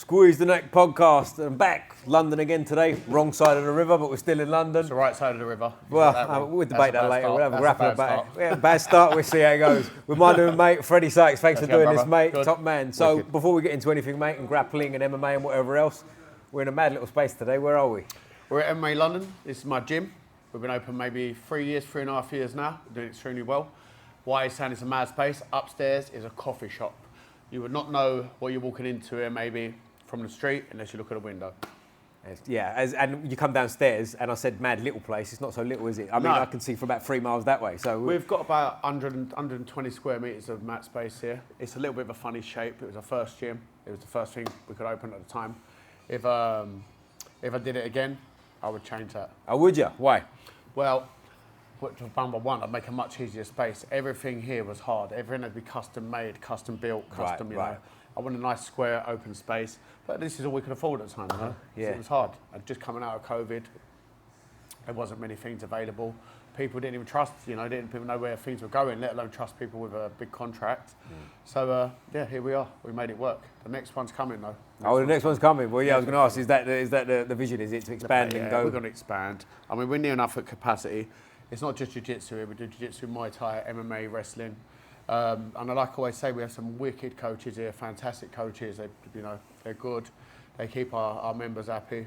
Squeeze the Neck podcast. I'm back, London again today. Wrong side of the river, but we're still in London. It's the right side of the river. Well, we'll debate that later. We'll have a grapple about it. Yeah, bad start. We'll see how it goes. With my new mate, Freddie Sykes. Thanks for doing this, mate. Good. Top man. So Wicked. before we get into anything, mate, and grappling and MMA and whatever else, we're in a mad little space today. Where are we? We're at MMA London. This is my gym. We've been open maybe 3.5 years now. We're doing extremely well. Why it's saying it's a mad space. Upstairs is a coffee shop. You would not know what you're walking into here maybe from the street unless you look at a window. Yeah, and you come downstairs, and I said mad little place. It's not so little, is it? I mean, I can see for about 3 miles that way. So we've got about 120 square metres of mat space here. It's a little bit of a funny shape. It was our first gym. It was the first thing we could open at the time. If I did it again, I would change that. Oh, would you? Why? Well, number one, I'd make a much easier space. Everything here was hard. Everything had to be custom made, custom built, custom, you know. I want a nice square open space, but this is all we could afford at the time, you know? Yeah. So it was hard. And just coming out of COVID, there wasn't many things available. People didn't even trust, you know, didn't even know where things were going, let alone trust people with a big contract. So, yeah, here we are. We made it work. The next one's coming, though. The next one's coming. Well, yeah, I was going to ask, is that the vision? Is it to expand and go? We're going to expand. I mean, we're near enough at capacity. It's not just Jiu Jitsu here. We do Jiu Jitsu, Muay Thai, MMA, wrestling. And I like always say, we have some wicked coaches here, fantastic coaches. They, you know, they're good. They keep our members happy.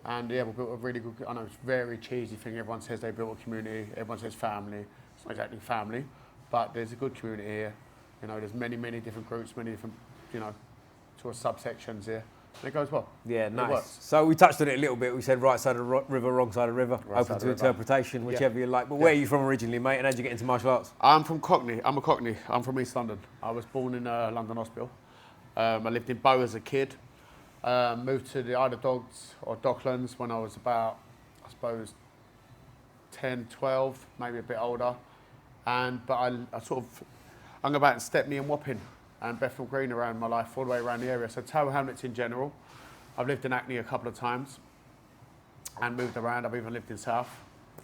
And yeah, we built a really good, I know it's a very cheesy thing. Everyone says they built a community. Everyone says family. It's not exactly family, but there's a good community here. You know, there's many different groups, many different, you know, sort of subsections here. And it goes well. Yeah, nice. So we touched on it a little bit. We said right side of the river, wrong side of the river. Right Open to interpretation, whichever you like. But where are you from originally, mate? And how'd you get into martial arts? I'm from Cockney. I'm a Cockney. I'm from East London. I was born in London Hospital. I lived in Bow as a kid. Moved to the Isle of Dogs or Docklands when I was about, I suppose, 10, 12, maybe a bit older. But I sort of hung about in Stepney and Wapping and Bethnal Green around my life, all the way around the area. So Tower Hamlets in general. I've lived in Hackney a couple of times and moved around. I've even lived in South.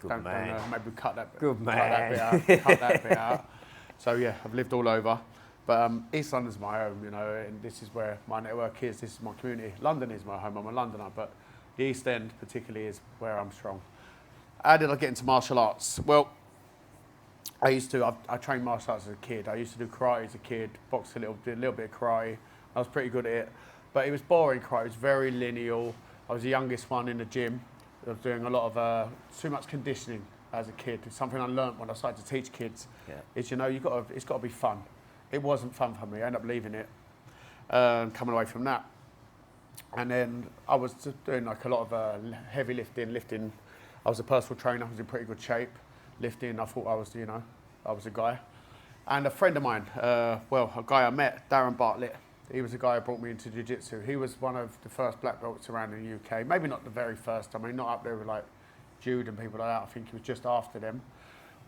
Good man. Maybe cut that bit out. So yeah, I've lived all over. But East London's my home, you know, and this is where my network is. This is my community. London is my home. I'm a Londoner, but the East End particularly is where I'm strong. How did I get into martial arts? Well, I trained martial arts as a kid. I used to do karate as a kid, boxed a little bit of karate. I was pretty good at it, but it was boring karate. It was very lineal. I was the youngest one in the gym. I was doing a lot of too much conditioning as a kid. It's something I learned when I started to teach kids. Yeah. Is, you know, it's got to be fun. It wasn't fun for me. I ended up leaving it, coming away from that. And then I was just doing like a lot of heavy lifting. I was a personal trainer. I was in pretty good shape. Lifting, I thought I was, you know, I was a guy. And a friend of mine, a guy I met, Darren Bartlett, he was the guy who brought me into Jiu Jitsu. He was one of the first black belts around in the UK. Maybe not the very first. I mean, not up there with like Jude and people like that. I think he was just after them,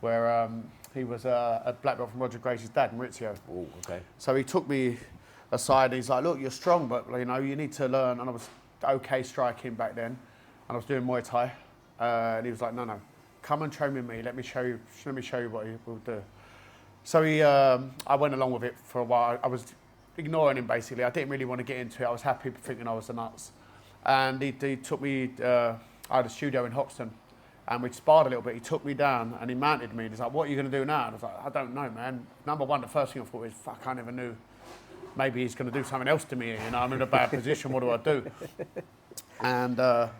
where he was a black belt from Roger Gracie's dad, Maurizio. Oh, okay. So he took me aside and he's like, look, you're strong, but you know, you need to learn. And I was okay striking back then. And I was doing Muay Thai. And he was like, no. Come and train with me. Let me show you what you will do. So I went along with it for a while. I was ignoring him basically. I didn't really want to get into it. I was happy thinking I was the nuts. And he took me. I had a studio in Hoxton, and we sparred a little bit. He took me down and he mounted me. And he's like, "What are you going to do now?" And I was like, "I don't know, man." Number one, the first thing I thought was, "Fuck, I never knew. Maybe he's going to do something else to me. You know, I'm in a bad position. What do I do?" And I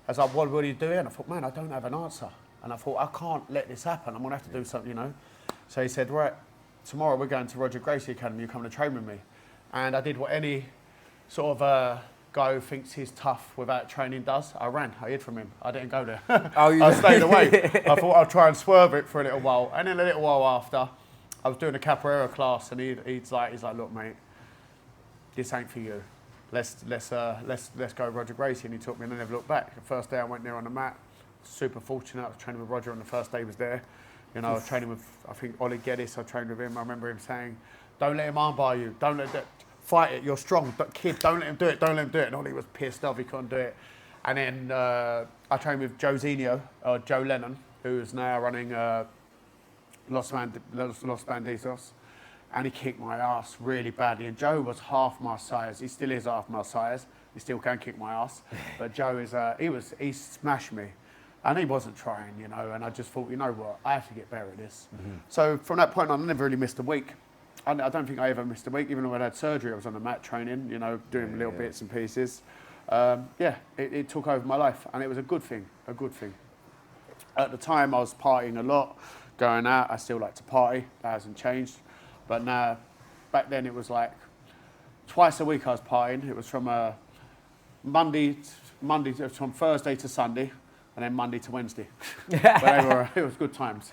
was like, "What are you doing?" And I thought, "Man, I don't have an answer." And I thought, I can't let this happen. I'm going to have to do something, you know. So he said, right, tomorrow we're going to Roger Gracie Academy. You're coming to train with me. And I did what any sort of guy who thinks he's tough without training does. I ran. I hid from him. I didn't go there. I stayed away. I thought I'd try and swerve it for a little while. And then a little while after, I was doing a capoeira class, and he's like, look, mate, this ain't for you. Let's go Roger Gracie. And he took me, and I never looked back. The first day I went there on the mat. Super fortunate. I was training with Roger on the first day he was there. You know, I was training with, I think, Ollie Geddes. I trained with him. I remember him saying, don't let him armbar you. Don't let that, fight it. You're strong. But kid, don't let him do it. Don't let him do it. And Ollie was pissed off. He couldn't do it. And then I trained with Joe Lennon, who is now running Los Bandidos. and he kicked my ass really badly. And Joe was half my size. He still is half my size. He still can kick my ass. But Joe is, he smashed me. And he wasn't trying, you know, and I just thought, you know what, I have to get better at this. So from that point on, I never really missed a week. I don't think I ever missed a week, even though I had surgery, I was on the mat training, you know, doing little bits and pieces. It took over my life, and it was a good thing, a good thing. At the time, I was partying a lot, going out. I still like to party, that hasn't changed. But now, back then it was like twice a week I was partying. It was from from Thursday to Sunday, and then Monday to Wednesday. But it was good times.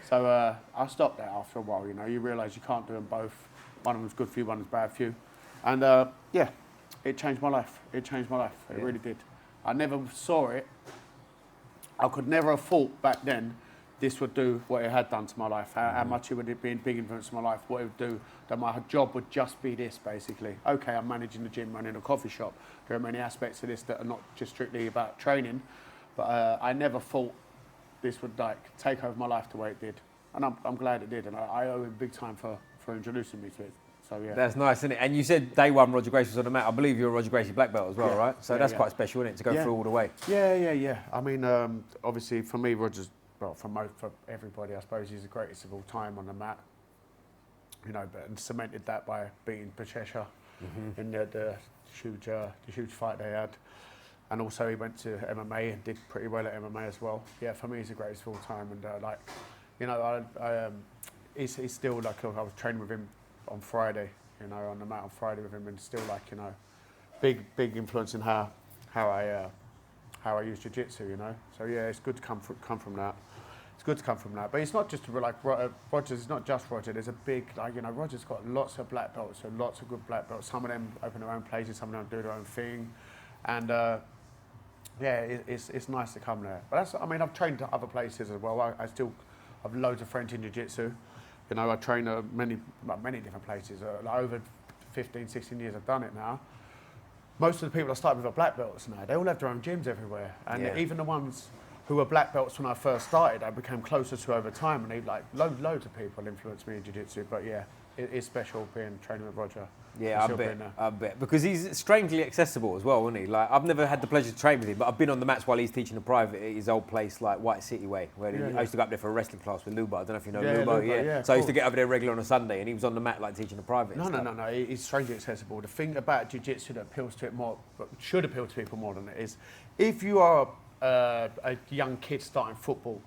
So I stopped that after a while, you know. You realise you can't do them both. One of them's good for you, one of them's bad for you. And it changed my life. It changed my life. It really did. I never saw it. I could never have thought back then this would do what it had done to my life, how much it would have been a big influence on my life, what it would do, that my job would just be this, basically. Okay, I'm managing the gym, running a coffee shop. There are many aspects of this that are not just strictly about training, but I never thought this would like take over my life the way it did. And I'm glad it did, and I owe him big time for introducing me to it. So yeah. That's nice, isn't it? And you said day one Roger Gracie was on the mat. I believe you're a Roger Gracie black belt as well, right? So that's quite special, isn't it, to go through all the way? Yeah. I mean, obviously for me, Roger's, well, for everybody, I suppose he's the greatest of all time on the mat. You know, and cemented that by beating Pacheco in the huge fight they had. And also he went to MMA and did pretty well at MMA as well. Yeah, for me, he's the greatest of all time. And he's still like, I was training with him on Friday, you know, on the mat on Friday with him, and still like, you know, big influence in how I use Jiu Jitsu, you know. So yeah, it's good to come from that. It's good to come from that. But it's not just like Roger's. It's not just Roger. There's a big, like, you know, Roger's got lots of black belts, so lots of good black belts. Some of them open their own places, some of them do their own thing, and it's nice to come there. But I've trained at other places as well. I still have loads of friends in Jiu Jitsu. You know, I train at many different places. Like over 15, 16 years I've done it now. Most of the people I started with are black belts now. They all have their own gyms everywhere. And even the ones who were black belts when I first started, I became closer to over time. And like loads of people influenced me in Jiu Jitsu. But yeah, it's special being training with Roger. Yeah, I bet. Because he's strangely accessible as well, isn't he? Like, I've never had the pleasure to train with him, but I've been on the mats while he's teaching a private at his old place, like White City Way, where I used to go up there for a wrestling class with Luba. I don't know if you know Luba. So I used to get over there regularly on a Sunday, and he was on the mat, like, teaching a private. No. He's strangely accessible. The thing about Jiu-Jitsu that appeals to it more, but should appeal to people more than it is, if you are a young kid starting football,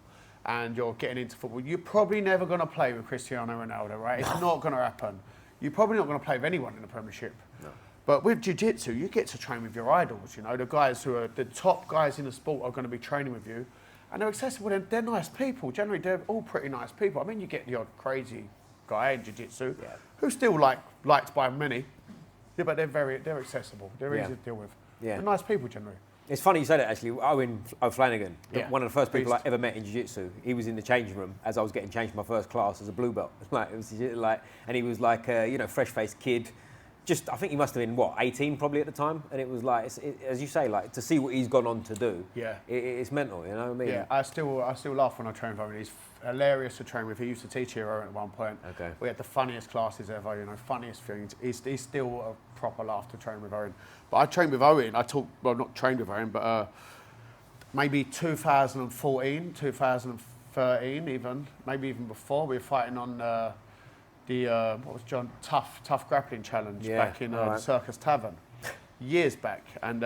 and you're getting into football, you're probably never going to play with Cristiano Ronaldo, right? It's not going to happen. You're probably not going to play with anyone in the Premiership. No. But with Jiu-Jitsu, you get to train with your idols, you know, the guys who are the top guys in the sport are going to be training with you, and they're accessible. They're nice people. Generally, they're all pretty nice people. I mean, you get the odd crazy guy in Jiu-Jitsu who's still liked by many, but they're accessible. They're easy to deal with. Yeah. They're nice people generally. It's funny you say that, actually. Owen O'Flanagan, one of the first people I ever met in Jiu-Jitsu, he was in the changing room as I was getting changed my first class as a blue belt. And he was like a fresh-faced kid. I think he must have been, 18 probably at the time. And it was like, as you say, like, to see what he's gone on to do, it's mental, you know what I mean? Yeah, I still laugh when I train with him. He's hilarious to train with. He used to teach here at one point. Okay. We had the funniest classes ever, you know, funniest things. He's still a proper laugh to train with Owen. But I trained with Owen, not trained with Owen, but maybe 2014, 2013 even, maybe even before, we were fighting on what was John, tough grappling challenge back in the Circus Tavern, years back. And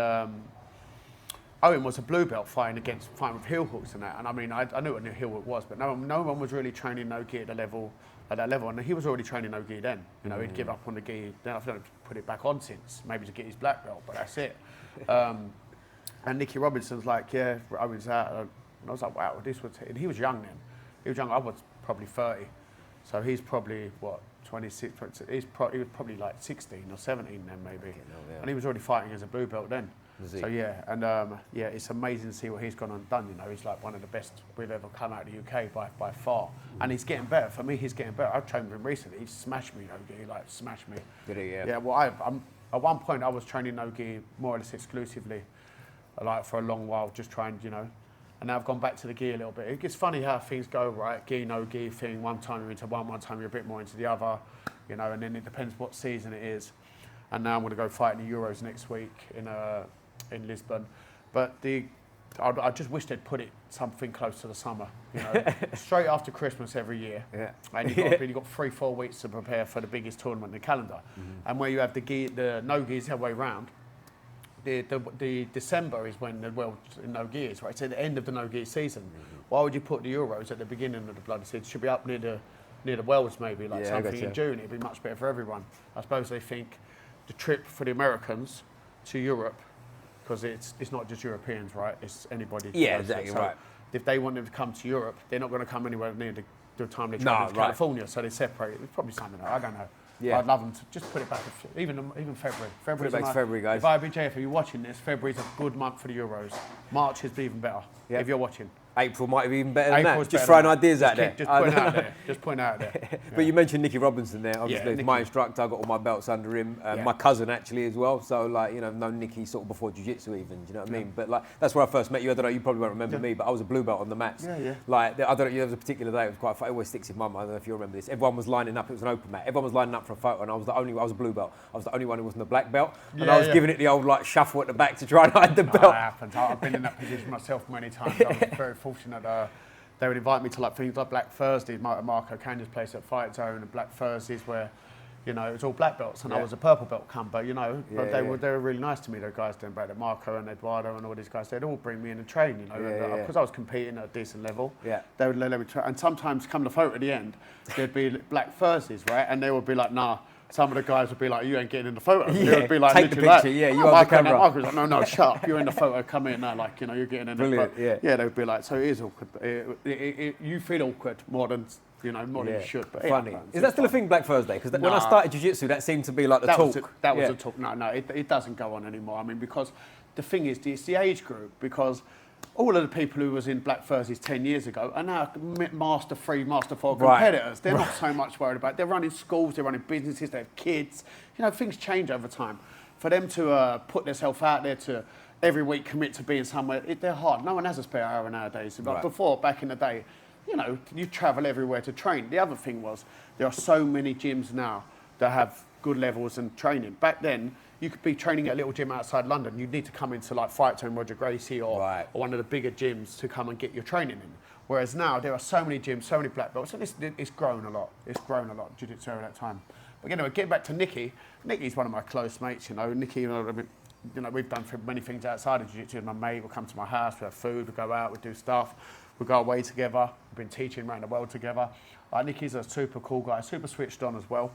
Owen was a blue belt fighting with heel hooks and that. And I mean, I knew what a heel hook was, but no one was really training no gi at that level. And he was already training no gi then. You know, he'd give up on the gi. Then I've put it back on since, maybe to get his black belt, but that's it. And Nicky Robinson's like, yeah, Owen's out. And I was like, wow, and he was young then. He was young, I was probably 30. So he's probably, 26, he was probably like 16 or 17 then maybe. And he was already fighting as a blue belt then. So it's amazing to see what he's gone and done. You know, he's like one of the best we've ever come out of the UK by far, and he's getting better. For me, he's getting better. I've trained with him recently. He smashed me no-gi, smashed me. Did he? Yeah. Yeah. Well, I'm at one point I was training no-gi more or less exclusively, for a long while, just trying, you know. And now I've gone back to the gi a little bit. It's funny how things go, right? Gi, no-gi thing. One time you're into one time you're a bit more into the other. you know, and then it depends what season it is. And now I'm going to go fight in the Euros next week in Lisbon. But I just wish they'd put it something close to the summer, you know, straight after Christmas every year. Yeah. And you've got 3-4 weeks to prepare for the biggest tournament in the calendar. And where you have the no gears the other way round, the December is when the world's in no gears, right? It's at the end of the no gear season. Why would you put the Euros at the beginning of the bloody season? It should be up near the Worlds maybe, like something in June. It'd be much better for everyone. I suppose they think the trip for the Americans to Europe, because it's not just Europeans, right? It's anybody. Yeah, exactly, so right. If they want them to come to Europe, they're not going to come anywhere near the time they travel to California, so they separate. It's probably something like, I don't know. Yeah. I'd love them to just put it back, even February. Put it back to February, guys. If BJJ, if you're watching this, February's a good month for the Euros. March is even better, if you're watching. April might be even better than that. Just throwing ideas out there. Just putting out there. Just putting out there. Yeah. But you mentioned Nicky Robinson there. Obviously, he's my instructor. I got all my belts under him. My cousin actually as well. So like, you know, known Nicky sort of before Jiu Jitsu even. Do you know what I mean? But like, that's where I first met you. I don't know. You probably won't remember me, but I was a blue belt on the mats. Yeah. Like, I don't know. There was a particular day. It was quite. It always sticks in my mind. I don't know if you remember this. Everyone was lining up. It was an open mat. Everyone was lining up for a photo, and I was a blue belt. I was the only one who wasn't a black belt, and I was giving it the old like shuffle at the back to try and hide the belt. That happens. I've been in that position myself many times. I was very fortunate. They would invite me to like things like Black Thursdays, Marco Canda's place at Fight Zone, and Black Thursdays where, you know, it was all black belts, and I was a purple belt come, but you know, they were really nice to me. The guys doing back there, Marco and Eduardo and all these guys, they'd all bring me in and train, you know, because I was competing at a decent level. Yeah, they would let me train, and sometimes come the photo at the end, there'd be Black Thursdays, right, and they would be like, nah. Some of the guys would be like, you ain't getting in the photo. They would be like, take the picture, like, you are the camera. Marco was like, no, shut up, you're in the photo, come in now, like, you know, you're getting in Brilliant, yeah, they would be like, so it is awkward. You feel awkward more than, you know, more than you should. But funny. Is that still a thing, Black Thursday? Because when I started Jiu Jitsu, that seemed to be like the talk. That was a talk. No, it doesn't go on anymore. I mean, because the thing is, it's the age group, because all of the people who was in Black Thursdays 10 years ago are now Master 3, Master 4 competitors. They're not so much worried about it. They're running schools, they're running businesses, they have kids. You know, things change over time. For them to put themselves out there to every week commit to being somewhere, they're hard. No one has a spare hour nowadays. But before, back in the day, you know, you travel everywhere to train. The other thing was, there are so many gyms now that have good levels and training. Back then, you could be training at a little gym outside London. You'd need to come into like Fight Zone, Roger Gracie, or one of the bigger gyms to come and get your training in. Whereas now there are so many gyms, so many black belts, and it's grown a lot. It's grown a lot, Jiu-Jitsu over that time. But anyway, getting back to Nicky. Nicky's one of my close mates. You know, Nicky, you know, we've done many things outside of Jiu-Jitsu. My mate will come to my house, we have food, we go out, we do stuff, we go away together. We've been teaching around the world together. Nicky's a super cool guy, super switched on as well.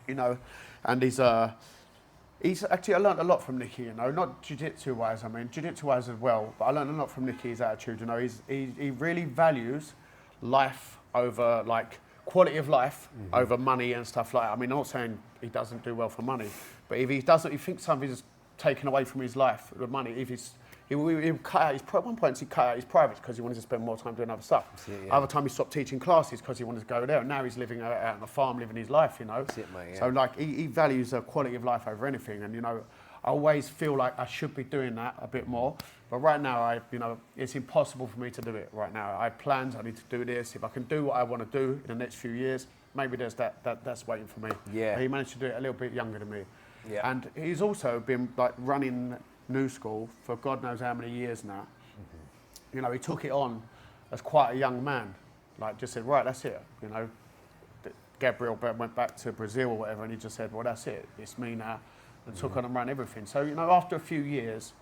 You know, and he's actually, I learned a lot from Nicky, you know, not Jiu-Jitsu wise, I mean, Jiu-Jitsu wise as well, but I learned a lot from Nicky's attitude, you know, he really values life over, like, quality of life over money and stuff like that. I mean, I'm not saying he doesn't do well for money, but if he thinks something's taken away from his life, the money, he'll cut out at one point he cut out his privates because he wanted to spend more time doing other stuff. Other time he stopped teaching classes because he wanted to go there, and now he's living out on a farm, living his life, you know. That's it, mate, So like he values the quality of life over anything, and you know, I always feel like I should be doing that a bit more. But right now, you know, it's impossible for me to do it right now. I have plans, I need to do this. If I can do what I want to do in the next few years, maybe there's that's waiting for me. Yeah. But he managed to do it a little bit younger than me. Yeah. And he's also been like running New School for God knows how many years now. You know, he took it on as quite a young man. Like just said, right, that's it. You know, Gabriel went back to Brazil or whatever, and he just said, well, that's it. It's me now. And took on and ran everything. So, you know, after a few years,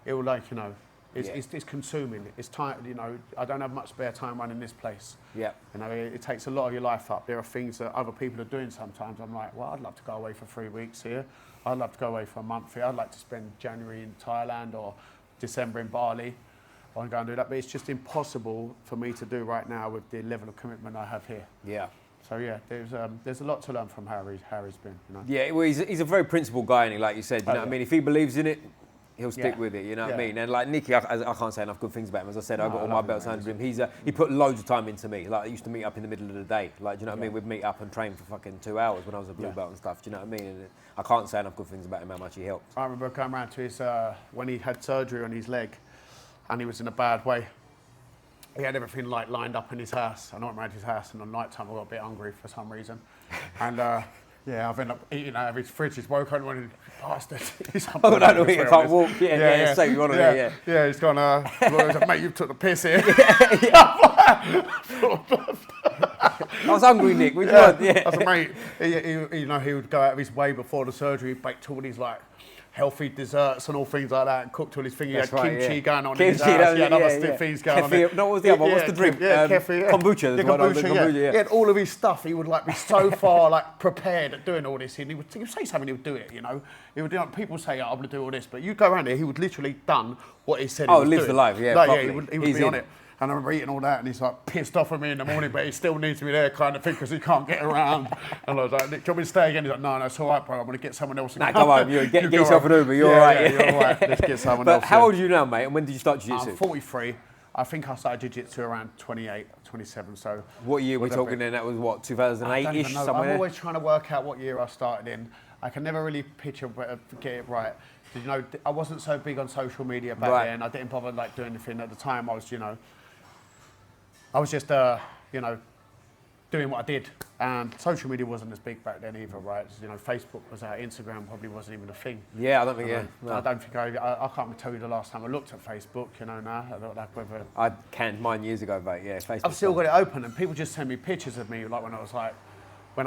it will like, you know, it's consuming. It's time, you know, I don't have much spare time running this place. Yeah. You know, it takes a lot of your life up. There are things that other people are doing sometimes. I'm like, well, I'd love to go away for 3 weeks here. I'd love to go away for a month here. I'd like to spend January in Thailand or December in Bali. I want to go and do that. But it's just impossible for me to do right now with the level of commitment I have here. Yeah. So yeah, there's a lot to learn from Harry's been, you know. Yeah, well, he's a very principled guy, and like you said, you know what I mean. If he believes in it, he'll stick with it. You know what I mean. And like Nicky, I can't say enough good things about him. As I said, I got all my belts under him. He put loads of time into me. Like I used to meet up in the middle of the day. Like, do you know what I mean? We'd meet up and train for fucking 2 hours when I was a blue belt and stuff. Do you know what I mean? And I can't say enough good things about him. How much he helped. I remember coming around to his when he had surgery on his leg, and he was in a bad way. he had everything like lined up in his house. I went around his house, and at night time I got a bit hungry for some reason, and yeah, I've ended up eating out of his fridge. He's woke up and went, bastard. He's oh no, he can't walk. Yeah. So you want to yeah. Yeah, he's gone. Mate, you took the piss here. I was hungry, Nick. Which one? Yeah. I was like, mate, he would go out of his way before the surgery, baked all these like healthy desserts and all things like that, and cooked all his things. He had kimchi going on in his house. He had other things going on. No, what was the other one? What's the drink? Kombucha. Kombucha. He had all of his stuff. He would like be so far like prepared at doing all this. And he would say something, he would do it. You know, he would. People say, I'm going to do all this, but you go around there, he would literally done what he said. He was lives doing. the life. Yeah, like, he would be on it. And I remember eating all that, and he's like pissed off at me in the morning, but he still needs me there, kind of thing, because he can't get around. And I was like, Nick, do you want me to stay again? He's like, no, it's all right, bro. I'm going to get someone else. Nah, come on, get yourself an Uber. You're all right. Yeah, you're all right. Let's get someone else. But how old are you now, mate? And when did you start jiu-jitsu? I'm 43. I think I started jiu-jitsu around 28, 27. So what year were we talking then? That was what, 2008-ish, somewhere? I'm always trying to work out what year I started in. I can never really picture, get it right. You know, I wasn't so big on social media back then. I didn't bother like doing anything at the time. I was just, doing what I did. And social media wasn't as big back then either, right? You know, Facebook was out, Instagram probably wasn't even a thing. Yeah, I don't think, I don't think I can't tell you the last time I looked at Facebook, now. I don't like whether... I canned mine years ago, but yeah, Facebook. I've still got it open, and people just send me pictures of me, like when I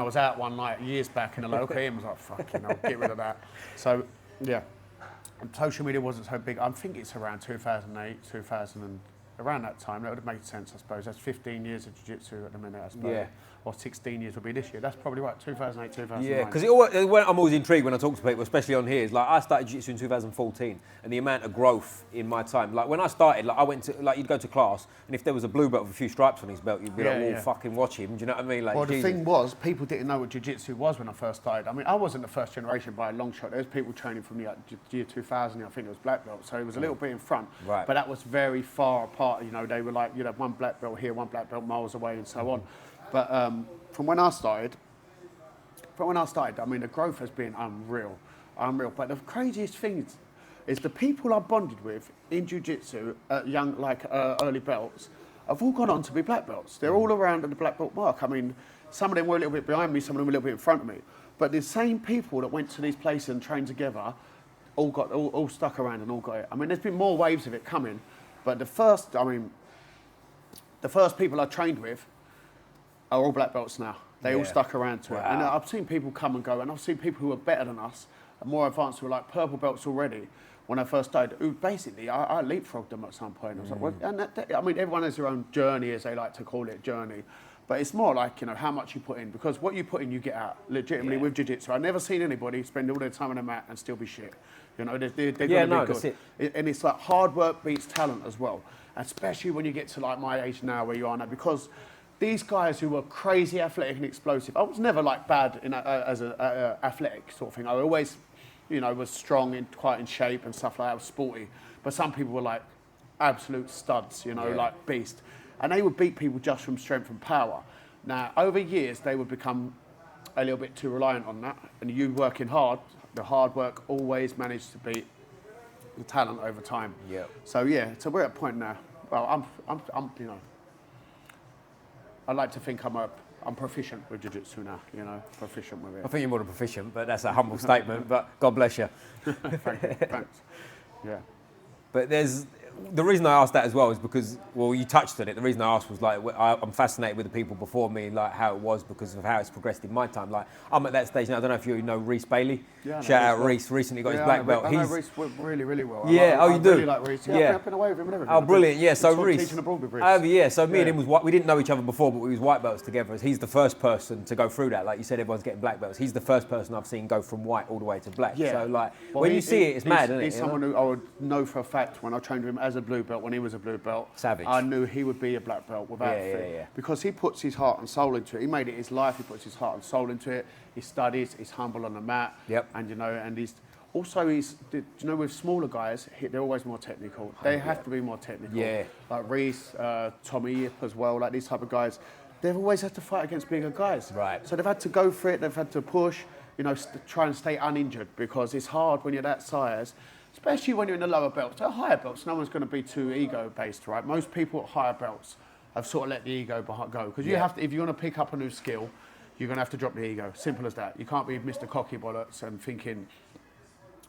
was out one night years back, and they're like, okay, I was like, fucking hell, get rid of that. So, yeah. And social media wasn't so big. I think it's around 2008, around that time. That would have made sense, I suppose. That's 15 years of jiu-jitsu at the minute, I suppose. Yeah. Or 16 years will be this year. That's probably right, 2008, 2009. Yeah, because I'm always intrigued when I talk to people, especially on here. It's like I started jiu-jitsu in 2014, and the amount of growth in my time. Like when I started, like I went to, like you'd go to class, and if there was a blue belt with a few stripes on his belt, you'd be fucking watch him. Do you know what I mean? Like, well, the thing was, people didn't know what jiu-jitsu was when I first started. I mean, I wasn't the first generation by a long shot. There was people training from the year 2000, I think it was black belt, so it was a little bit in front. Right. But that was very far apart. You know, they were like, one black belt here, one black belt miles away, and so on. But from when I started, I mean, the growth has been unreal. But the craziest thing is the people I bonded with in jiu-jitsu at young, early belts, have all gone on to be black belts. They're all around at the black belt mark. I mean, some of them were a little bit behind me, some of them were a little bit in front of me. But the same people that went to these places and trained together, all stuck around and all got it. I mean, there's been more waves of it coming, but the first people I trained with are all black belts now. They all stuck around to it. And I've seen people come and go, and I've seen people who are better than us, and more advanced, who are like purple belts already. When I first started, who basically, I leapfrogged them at some point. I was like, well, I mean, everyone has their own journey, as they like to call it, journey. But it's more like, how much you put in, because what you put in, you get out, legitimately, with jiu-jitsu. I've never seen anybody spend all their time on the mat and still be shit. They're going to be good. And it's like hard work beats talent as well, especially when you get to like my age now, where you are now, because these guys who were crazy athletic and explosive, I was never like bad as an athletic sort of thing. I always, was strong and quite in shape and stuff like that. I was sporty. But some people were like absolute studs, like beast. And they would beat people just from strength and power. Now, over years, they would become a little bit too reliant on that. And you working hard, the hard work always managed to beat the talent over time. Yeah. So we're at a point now. Well, I'm I like to think I'm proficient with jiu-jitsu now, proficient with it. I think you're more than proficient, but that's a humble statement, but God bless you. Thanks. Yeah. But the reason I asked that as well is because, well, you touched on it. The reason I asked was like, I'm fascinated with the people before me, like how it was because of how it's progressed in my time. Like, I'm at that stage now. I don't know if you know Reese Bailey. Yeah, shout out Reese. Recently got his black belt. I know Reese really, really well. Yeah, I you do? I really like Reese. Yeah, I've been away with him and everything. Oh, brilliant. Yeah, so Reese. Teaching abroad with Reese. Yeah, so me and him we didn't know each other before, but we was white belts together. He's the first person to go through that. Like you said, everyone's getting black belts. He's the first person I've seen go from white all the way to black. Yeah. So like, when you see it, it's mad, isn't it? He's someone who I would know for a fact when I trained him as a blue belt, when he was a blue belt. Savage. I knew he would be a black belt without fail. Because he puts his heart and soul into it. He made it his life. He puts his heart and soul into it. He studies. He's humble on the mat. Yep. And and he's also with smaller guys, they're always more technical. They have to be more technical. Yeah. Like Reese, Tommy Yip as well. Like these type of guys, they've always had to fight against bigger guys. Right. So they've had to go for it. They've had to push. Try and stay uninjured, because it's hard when you're that size especially when you're in the lower belts. At higher belts, no one's going to be too ego-based, right? Most people at higher belts have sort of let the ego go. Because you have to, if you want to pick up a new skill, you're going to have to drop the ego. Simple as that. You can't be Mr. Cocky Bollocks and thinking,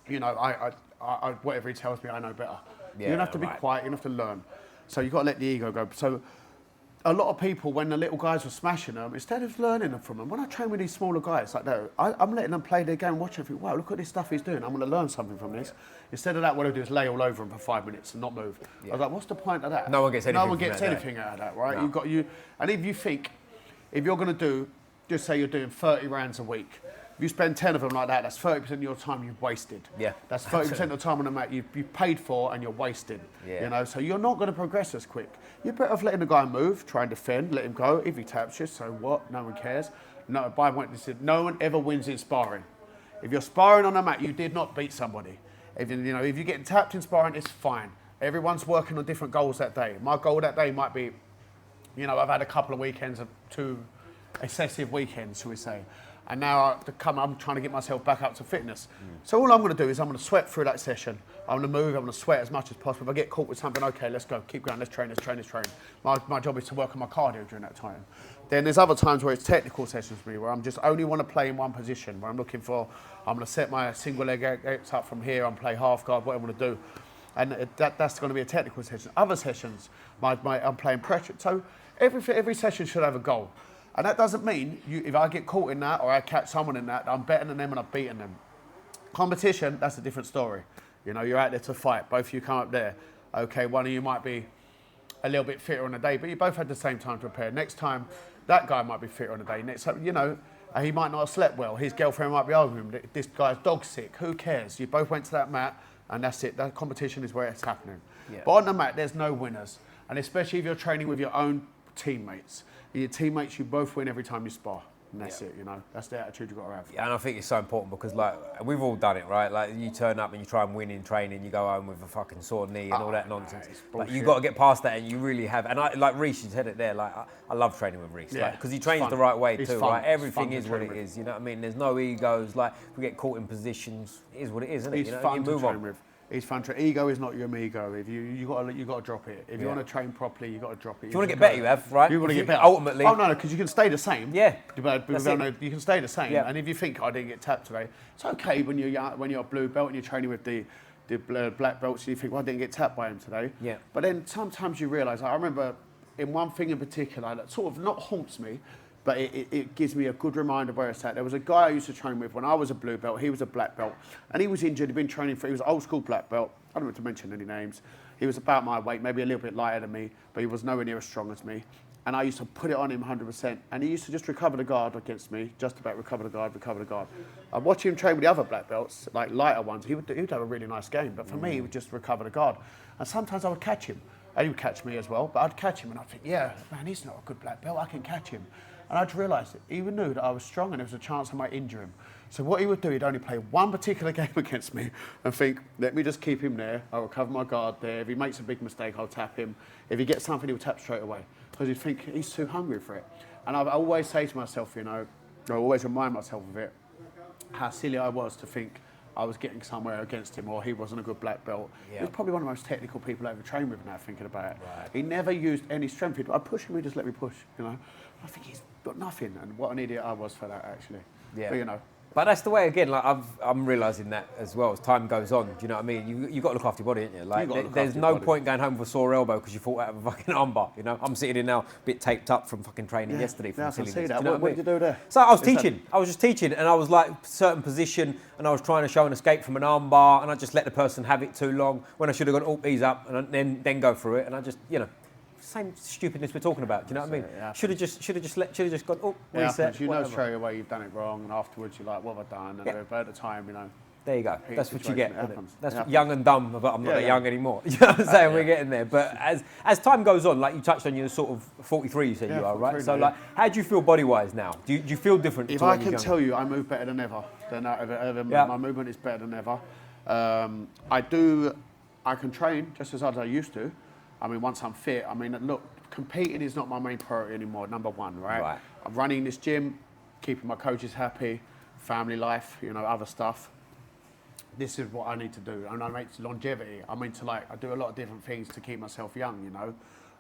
you know, I whatever he tells me, I know better. Yeah, you have to be quiet, you have to learn. So you've got to let the ego go. So a lot of people, when the little guys were smashing them, instead of learning them from them, when I train with these smaller guys like that, I'm letting them play their game, watching, think, wow, look at this stuff he's doing. I'm going to learn something from this. Instead of that, what I do is lay all over him for 5 minutes and not move. I was like, what's the point of that? No one gets anything. No one gets anything out of that, right? No. And if you think, if you're going to do, just say you're doing 30 rounds a week. If you spend 10 of them like that, that's 30% of your time you've wasted. Yeah. That's 30% of the time on the mat you've paid for and you're wasting. Yeah. You know, so you're not going to progress as quick. You're better off letting the guy move, try and defend, let him go. If he taps you, so what? No one cares. No, by point, no one ever wins in sparring. If you're sparring on the mat, you did not beat somebody. If you're getting tapped in sparring, it's fine. Everyone's working on different goals that day. My goal that day might be, you know, I've had a couple of weekends of 2 excessive weekends, shall we say. And now I'm trying to get myself back up to fitness. So all I'm going to do is I'm going to sweat through that session. I'm going to move, I'm going to sweat as much as possible. If I get caught with something, okay, let's go, keep going, let's train. My job is to work on my cardio during that time. Then there's other times where it's technical sessions for me, where I'm just only want to play in one position, where I'm going to set my single leg up from here, I'm play half guard, what I want to do. And that's going to be a technical session. Other sessions, I'm playing pressure. So every session should have a goal. And that doesn't mean, if I get caught in that or I catch someone in that, I'm better than them and I've beaten them. Competition, that's a different story. You know, you're out there to fight. Both of you come up there. Okay, one of you might be a little bit fitter on the day, but you both had the same time to prepare. Next time, that guy might be fitter on the day. Next time, you know, he might not have slept well. His girlfriend might be arguing with him. This guy's dog's sick. Who cares? You both went to that mat and that's it. That competition is where it's happening. Yeah. But on the mat, there's no winners. And especially if you're training with your own teammates. Your teammates, you both win every time you spar. And that's it, you know. That's the attitude you've got to have. Yeah, and I think it's so important because, like, we've all done it, right? Like, you turn up and you try and win in training, you go home with a fucking sore knee and all that nonsense. Like, you've got to get past that, and you really have. And like Reece, you said it there, like, I love training with Reece. Yeah, because he trains the right way too, right? Everything is what it is, you know what I mean? There's no egos. Like, if we get caught in positions, it is what it is, isn't it? It's fun to train with. It's fun to ego is not your amigo. If you got to drop it. If you want to train properly, you got to drop it. If you want to get better, you have, right? You want to get better. Ultimately. Oh no, because you can stay the same. Yeah. But you can stay the same. Yeah. And if you think I didn't get tapped today, it's okay when you're a blue belt and you're training with the black belts. You think, well, I didn't get tapped by him today. Yeah. But then sometimes you realise. I remember in one thing in particular that sort of not haunts me, but it gives me a good reminder where it's at. There was a guy I used to train with when I was a blue belt. He was a black belt, and he was injured. He'd been training he was an old school black belt. I don't want to mention any names. He was about my weight, maybe a little bit lighter than me, but he was nowhere near as strong as me. And I used to put it on him 100%, and he used to just recover the guard against me, just about recover the guard. I'd watch him train with the other black belts, like lighter ones. He would have a really nice game, but for me, he would just recover the guard. And sometimes I would catch him, and he would catch me as well, but I'd catch him, and I'd think, yeah, man, he's not a good black belt, I can catch him. And I'd realise that he knew that I was strong and there was a chance I might injure him. So what he would do, he'd only play one particular game against me and think, let me just keep him there, I'll recover my guard there. If he makes a big mistake, I'll tap him. If he gets something, he'll tap straight away. Because he'd think he's too hungry for it. And I always say to myself, you know, I always remind myself of it, how silly I was to think I was getting somewhere against him or he wasn't a good black belt. Yeah. He was probably one of the most technical people I ever trained with now, thinking about it. Right. He never used any strength. I'd push him, he'd just let me push, you know. I think he's got nothing, and what an idiot I was for that, actually. Yeah. But, you know. But that's the way, again, like I'm realising that as well as time goes on. Do you know what I mean? You've got to look after your body, ain't you? Like, there's no point going home with a sore elbow because you fought out of a fucking armbar, you know? I'm sitting in now a bit taped up from fucking training yesterday. From silliness. I see that. What did you do there? So I was teaching. I was just teaching, and I was like, certain position, and I was trying to show an escape from an armbar, and I just let the person have it too long when I should have gone, ease up, and then go through it, and I just, you know. Same stupidness we're talking about. Do you know what I mean? Should have just gone. Reset. You know straight away you've done it wrong, and afterwards you're like, what have I done? And but at the time, you know. There you go. That's what you get. That's young and dumb, but I'm not that young anymore. You know what I'm saying? We're getting there. But as time goes on, like you touched on, you're sort of 43. You said you are, right? So like, how do you feel body-wise now? Do you feel different? If I can tell you, I move better than ever. My movement is better than ever. I can train just as hard as I used to. I mean, once I'm fit, I mean, look, competing is not my main priority anymore, number one, right? I'm running this gym, keeping my coaches happy, family life, you know, other stuff. this is what I need to do. And I'm into longevity. I'm into I do a lot of different things to keep myself young, you know.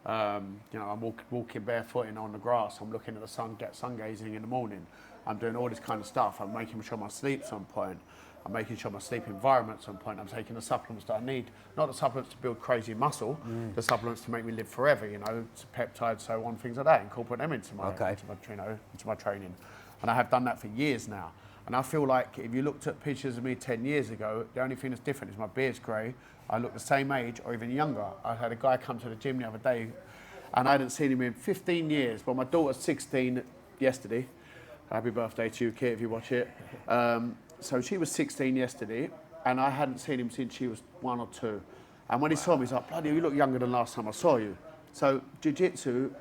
I'm walking barefooting on the grass. I'm looking at the sun, sun gazing in the morning. I'm doing all this kind of stuff. I'm making sure my sleep's on point. I'm making sure my sleep environment's on point. I'm taking the supplements that I need. Not the supplements to build crazy muscle, the supplements to make me live forever, you know, peptides, so on, things like that. Incorporate them into my training. And I have done that for years now. And I feel like if you looked at pictures of me 10 years ago, the only thing that's different is my beard's grey. I look the same age or even younger. I had a guy come to the gym the other day and I hadn't seen him in 15 years. Well, my daughter's 16 yesterday. Happy birthday to you, Kit, if you watch it. So she was 16 yesterday and I hadn't seen him since she was 1 or 2. And when he saw me, he's like, bloody, you look younger than last time I saw you. So Jiu-Jitsu,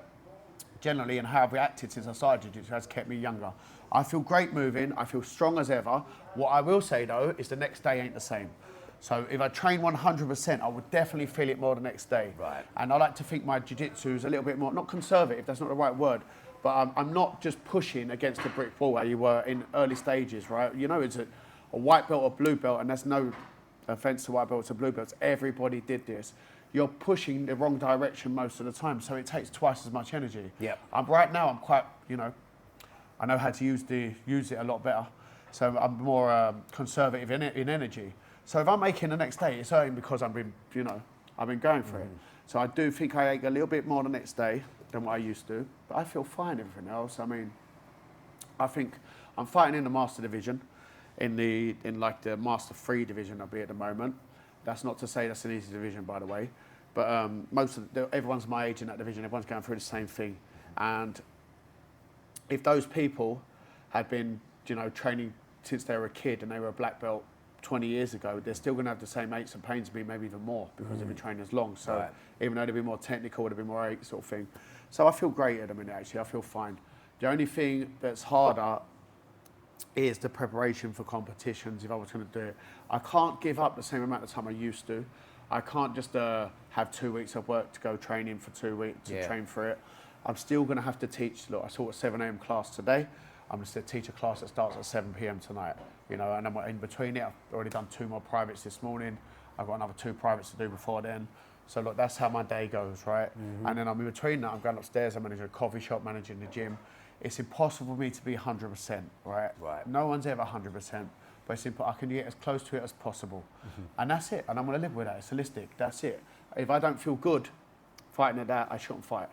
generally, and how I've reacted since I started Jiu-Jitsu has kept me younger. I feel great moving, I feel strong as ever. What I will say though, is the next day ain't the same. So if I train 100%, I would definitely feel it more the next day. Right. And I like to think my Jiu-Jitsu is a little bit more, not conservative, that's not the right word, but I'm not just pushing against a brick wall where you were in early stages, right? You know, it's a white belt or blue belt, and that's no offense to white belts or blue belts. Everybody did this. You're pushing the wrong direction most of the time, so it takes twice as much energy. Yeah. Right now, I'm quite, you know, I know how to use it a lot better. So I'm more conservative in energy. So if I'm making the next day, it's only because I've been going for it. So I do think I ate a little bit more the next day than what I used to, but I feel fine everything else. I mean, I think I'm fighting in the Master Division, in the Master 3 division I'll be at the moment. That's not to say that's an easy division, by the way, but everyone's my age in that division. Everyone's going through the same thing, and if those people had been, you know, training since they were a kid and they were a black belt 20 years ago, they're still going to have the same aches and pains as me, maybe even more, because they've been training as long. So even though they'd be more technical, they'd be more ache sort of thing. So I feel great at the minute, actually. I feel fine. The only thing that's harder is the preparation for competitions, if I was going to do it. I can't give up the same amount of time I used to. I can't just have 2 weeks of work to go training for 2 weeks to train for it. I'm still going to have to teach. Look, I taught a 7 a.m. class today. I'm going to teach a class that starts at 7 p.m. tonight. You know, and I'm in between it. I've already done 2 more privates this morning. I've got another 2 privates to do before then. So look, that's how my day goes, right? And then I'm in between that. I'm going upstairs. I'm managing a coffee shop, managing the gym. It's impossible for me to be 100%, right? No one's ever 100%, but it's I can get as close to it as possible, and that's it. And I'm going to live with that. It's holistic. That's it. If I don't feel good fighting at that, I shouldn't fight.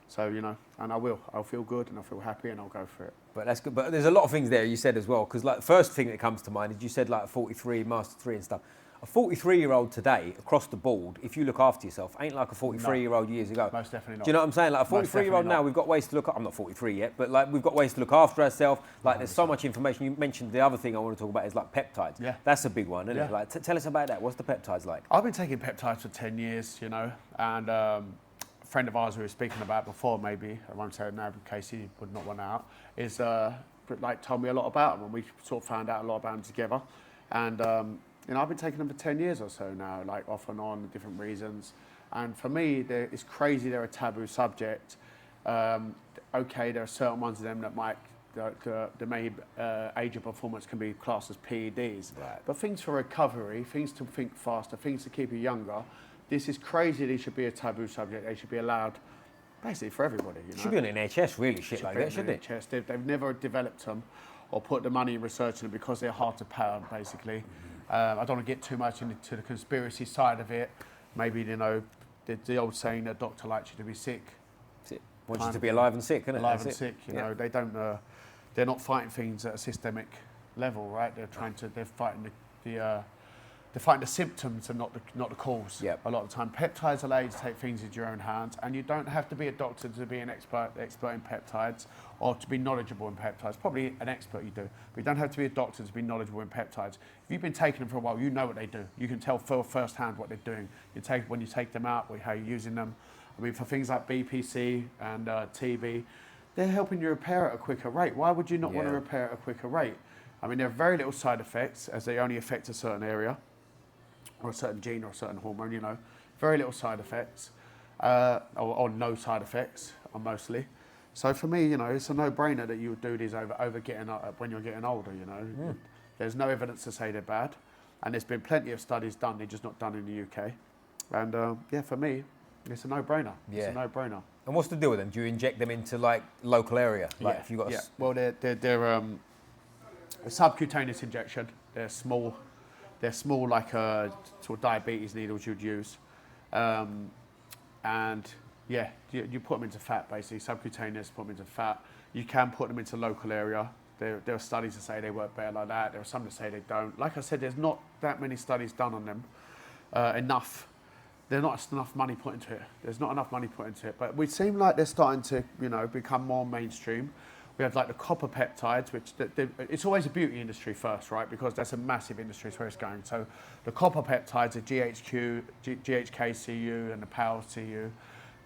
So, you know, and I will. I'll feel good and I'll feel happy and I'll go for it. But that's good. But there's a lot of things there you said as well, because like the first thing that comes to mind is you said like 43, Master 3 and stuff. A 43-year-old today, across the board, if you look after yourself, ain't like a 43-year-old years ago. Most definitely not. Do you know what I'm saying? Like a 43-year-old now, we've got ways to look. I'm not 43 yet, but like we've got ways to look after ourselves. Like there's so much information. You mentioned the other thing I want to talk about is like peptides. Yeah. That's a big one, isn't it? Like tell us about that. What's the peptides like? I've been taking peptides for 10 years, you know, and a friend of ours we were speaking about before, maybe I won't say it now in case he would not want out, is told me a lot about them, and we sort of found out a lot about them together, and. You know, I've been taking them for 10 years or so now, like off and on, different reasons. And for me, it's crazy they're a taboo subject. Okay, there are certain ones of them that might, age of performance can be classed as PEDs. Right. But things for recovery, things to think faster, things to keep you younger, this is crazy they should be a taboo subject. They should be allowed basically for everybody. You know? Should be on NHS, really, shit like that, shouldn't it? They've never developed them or put the money in research in them because they're hard to power, basically. I don't want to get too much into the conspiracy side of it. Maybe, you know, the old saying that doctor likes you to be sick. Wants you to be alive and sick, isn't it? Alive and sick, you know. They don't, they're not fighting things at a systemic level, right? They're fighting they're fighting the symptoms and not the cause. Yep. A lot of the time, peptides allow you to take things into your own hands, and you don't have to be a doctor to be an expert in peptides or to be knowledgeable in peptides. Probably an expert you do, but you don't have to be a doctor to be knowledgeable in peptides. If you've been taking them for a while, you know what they do. You can tell firsthand what they're doing. When you take them out, how you're using them. I mean, for things like BPC and TB, they're helping you repair at a quicker rate. Why would you not want to repair at a quicker rate? I mean, there are very little side effects, as they only affect a certain area, or a certain gene or a certain hormone, you know. Very little side effects, or no side effects, mostly. So for me, you know, it's a no-brainer that you would do these when you're getting older, you know. There's no evidence to say they're bad. And there's been plenty of studies done, they're just not done in the UK. And yeah, for me, it's a no-brainer. It's a no-brainer. And what's the deal with them? Do you inject them into like local area? Like if you got well, they're a subcutaneous injection. They're small like sort of diabetes needles you'd use. And yeah, you put them into fat basically, subcutaneous, put them into fat. You can put them into local area. There are studies that say they work better like that. There are some that say they don't. Like I said, there's not that many studies done on them. Enough. There's not enough money put into it. There's not enough money put into it. But we seem like they're starting to, you know, become more mainstream. We have like the copper peptides, which it's always a beauty industry first, right? Because that's a massive industry, is where it's going. So the copper peptides, the GHKCU and the PAL-CU,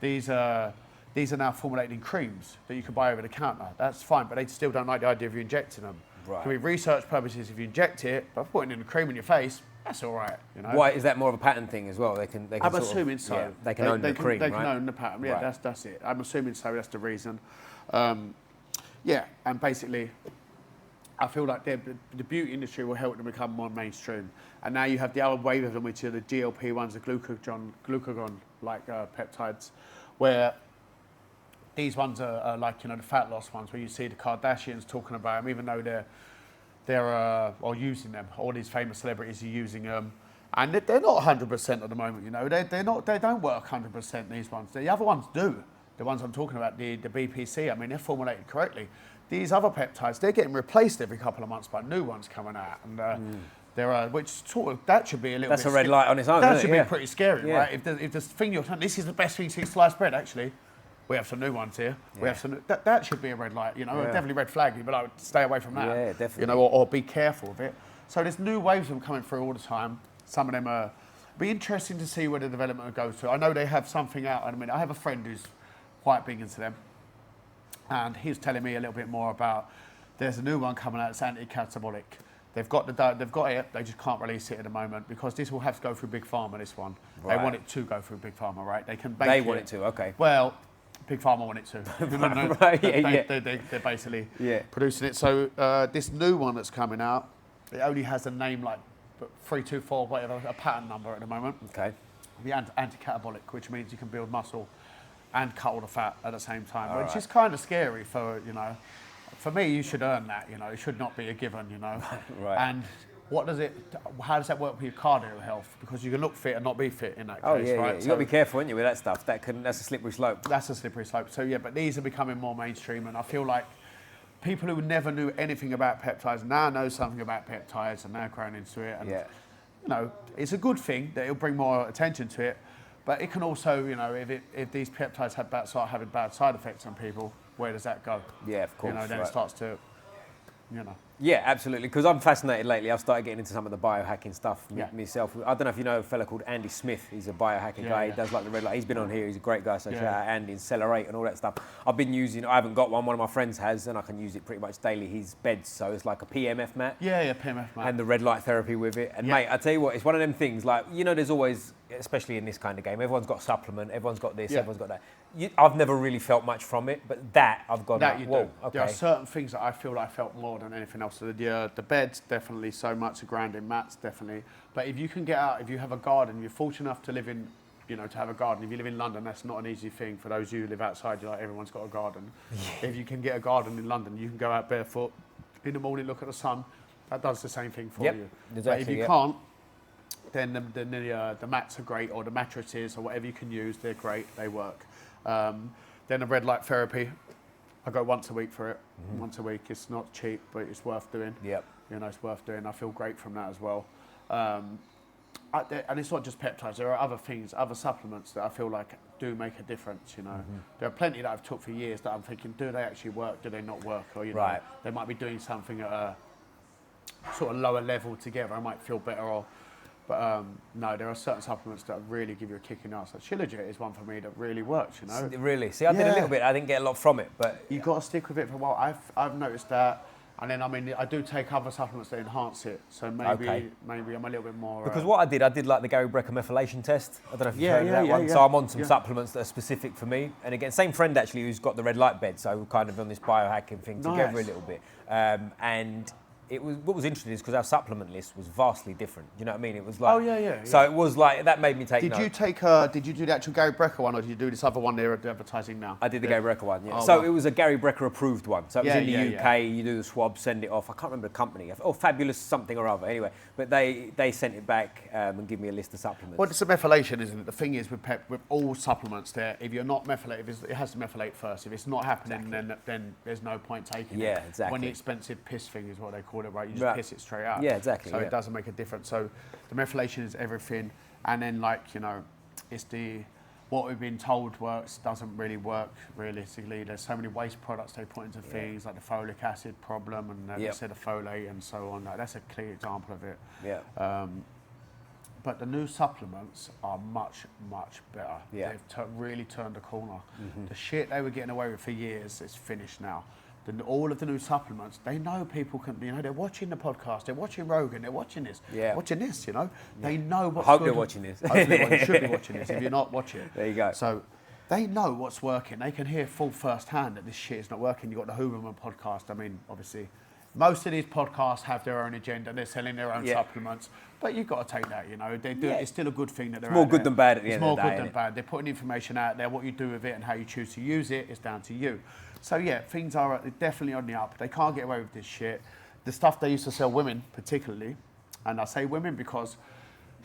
these are now formulated in creams that you can buy over the counter. That's fine, but they still don't like the idea of you injecting them. Right. For research purposes, if you inject it, but putting in a cream in your face, that's all right. You know. Why is that more of a pattern thing as well? They can I'm assuming so. Yeah, they can own the cream, They right? can own the pattern. Yeah, Right. that's it. I'm assuming so. That's the reason. Yeah, and basically, I feel like the beauty industry will help them become more mainstream. And now you have the other wave of them, which are the GLP ones, the glucagon-like peptides, where these ones are like, you know, the fat loss ones, where you see the Kardashians talking about them, even though they're using them. All these famous celebrities are using them, and they're not 100% at the moment. You know, they don't work 100%. These ones, the other ones do. The ones I'm talking about, the BPC, I mean, they're formulated correctly. These other peptides, they're getting replaced every couple of months by new ones coming out, and which sort of, that should be a little. That's bit a red light on its own. That isn't should it? be pretty scary, right? If the thing you're saying, this is the best thing since sliced bread, actually. We have some new ones here. We have some. That should be a red light, you know, definitely red flag. But I would stay away from that. Yeah, definitely. You know, or be careful of it. So there's new waves of them coming through all the time. Some of them are. Be interesting to see where the development goes to. I know they have something out. I mean, I have a friend who's quite big into them, and he was telling me a little bit more about. There's a new one coming out. It's anti-catabolic. They've got it. They just can't release it at the moment because this will have to go through Big Pharma. This one, They want it to go through Big Pharma, right? They can. They want it to. Okay. Well, Big Pharma want it to. Right, They're basically producing it. So this new one that's coming out, it only has a name like 324, whatever, a patent number at the moment. Okay. The anti-catabolic, which means you can build muscle and cut all the fat at the same time, All which right. is kind of scary for, you know. For me, you should earn that, you know. It should not be a given, you know. Right. And how does that work with your cardio health? Because you can look fit and not be fit in that Oh case, yeah, right? yeah. You got to be careful, ain't you, with that stuff? That's a slippery slope. That's a slippery slope. So yeah, but these are becoming more mainstream, and I feel like people who never knew anything about peptides now know something about peptides and now growing into it. And, you know, it's a good thing that it'll bring more attention to it, but it can also, you know, if these peptides start having bad side effects on people, where does that go? Yeah, of course. You know, then it starts to, you know. Yeah, absolutely. Because I'm fascinated lately. I've started getting into some of the biohacking stuff myself. I don't know if you know a fella called Andy Smith. He's a biohacking guy. He does like the red light. He's been on here. He's a great guy. So shout out Andy, Accelerate and all that stuff. I've been using. I haven't got one. One of my friends has, and I can use it pretty much daily. His beds, so it's like a PMF mat. Yeah, PMF mat. And the red light therapy with it. And mate, I tell you what, it's one of them things. Like, you know, there's always, especially in this kind of game, everyone's got a supplement. Everyone's got this. Everyone's got that. I've never really felt much from it, but that I've gone. That like, you whoa, do. okay. There are certain things that I feel like I felt more than anything else. So the beds, definitely so much. The grounding mats, definitely. But if you can get out, if you have a garden, you're fortunate enough to live in, you know, to have a garden. If you live in London, that's not an easy thing. For those of you who live outside, you're like, everyone's got a garden. If you can get a garden in London, you can go out barefoot in the morning, look at the sun. That does the same thing for you. Exactly, but if you can't, then the mats are great, or the mattresses, or whatever you can use, they're great. They work. Then the red light therapy, I go once a week for it. Once a week. It's not cheap, but it's worth doing. Yep. You know, it's worth doing. I feel great from that as well. And it's not just peptides. There are other things, other supplements that I feel like do make a difference, you know. There are plenty that I've took for years that I'm thinking, do they actually work? Do they not work? Or, you know, they might be doing something at a sort of lower level together. I might feel better But no, there are certain supplements that really give you a kick in the arse. Like Shilajit is one for me that really works, you know. Really? See, I did a little bit. I didn't get a lot from it, but you've got to stick with it for a while. I've noticed that, and then I mean I do take other supplements that enhance it. So maybe I'm a little bit more. Because what I did like the Gary Brecker methylation test. I don't know if you've heard of that one. So I'm on some supplements that are specific for me. And again, same friend actually who's got the red light bed. So we're kind of on this biohacking thing together a little bit. And what was interesting is because our supplement list was vastly different. Do you know what I mean? It was like, oh yeah. So it was like that made me take. Did you do the actual Gary Brecker one, or did you do this other one they're advertising now? I did the Gary Brecker one. Yeah. Oh, so wow. it was a Gary Brecker approved one. So it was in the UK. Yeah. You do the swab, send it off. I can't remember the company. Oh, Fabulous something or other. Anyway, but they sent it back and give me a list of supplements. Well, it's a methylation, isn't it? The thing is with all supplements, there, if you're not methylated, it has to methylate first. If it's not happening, then there's no point taking it. Yeah, exactly. When the expensive piss thing is what they call it, right? You just piss it straight out. Yeah, exactly. So it doesn't make a difference. So the methylation is everything, and then it's what we've been told works doesn't really work realistically. There's so many waste products they put into things like the folic acid problem and they said the folate and so on. That's a clear example of it. Yeah. But the new supplements are much, much better. Yeah. They've really turned the corner. The shit they were getting away with for years is finished now. All of the new supplements, they know people can, they're watching the podcast, they're watching Rogan, they're watching this, watching this, They know what's I hope good. they're watching this. Hopefully, you should be watching this if you're not watching. There you go. So they know what's working. They can hear full first hand that this shit is not working. You've got the Huberman podcast. I mean, obviously, most of these podcasts have their own agenda. They're selling their own supplements. But you've got to take that, They do. It's still a good thing that they're more good than bad at the end of the day. It's more good than bad. They're putting information out there. What you do with it and how you choose to use it is down to you. So yeah, things are definitely on the up. They can't get away with this shit. The stuff they used to sell women, particularly, and I say women because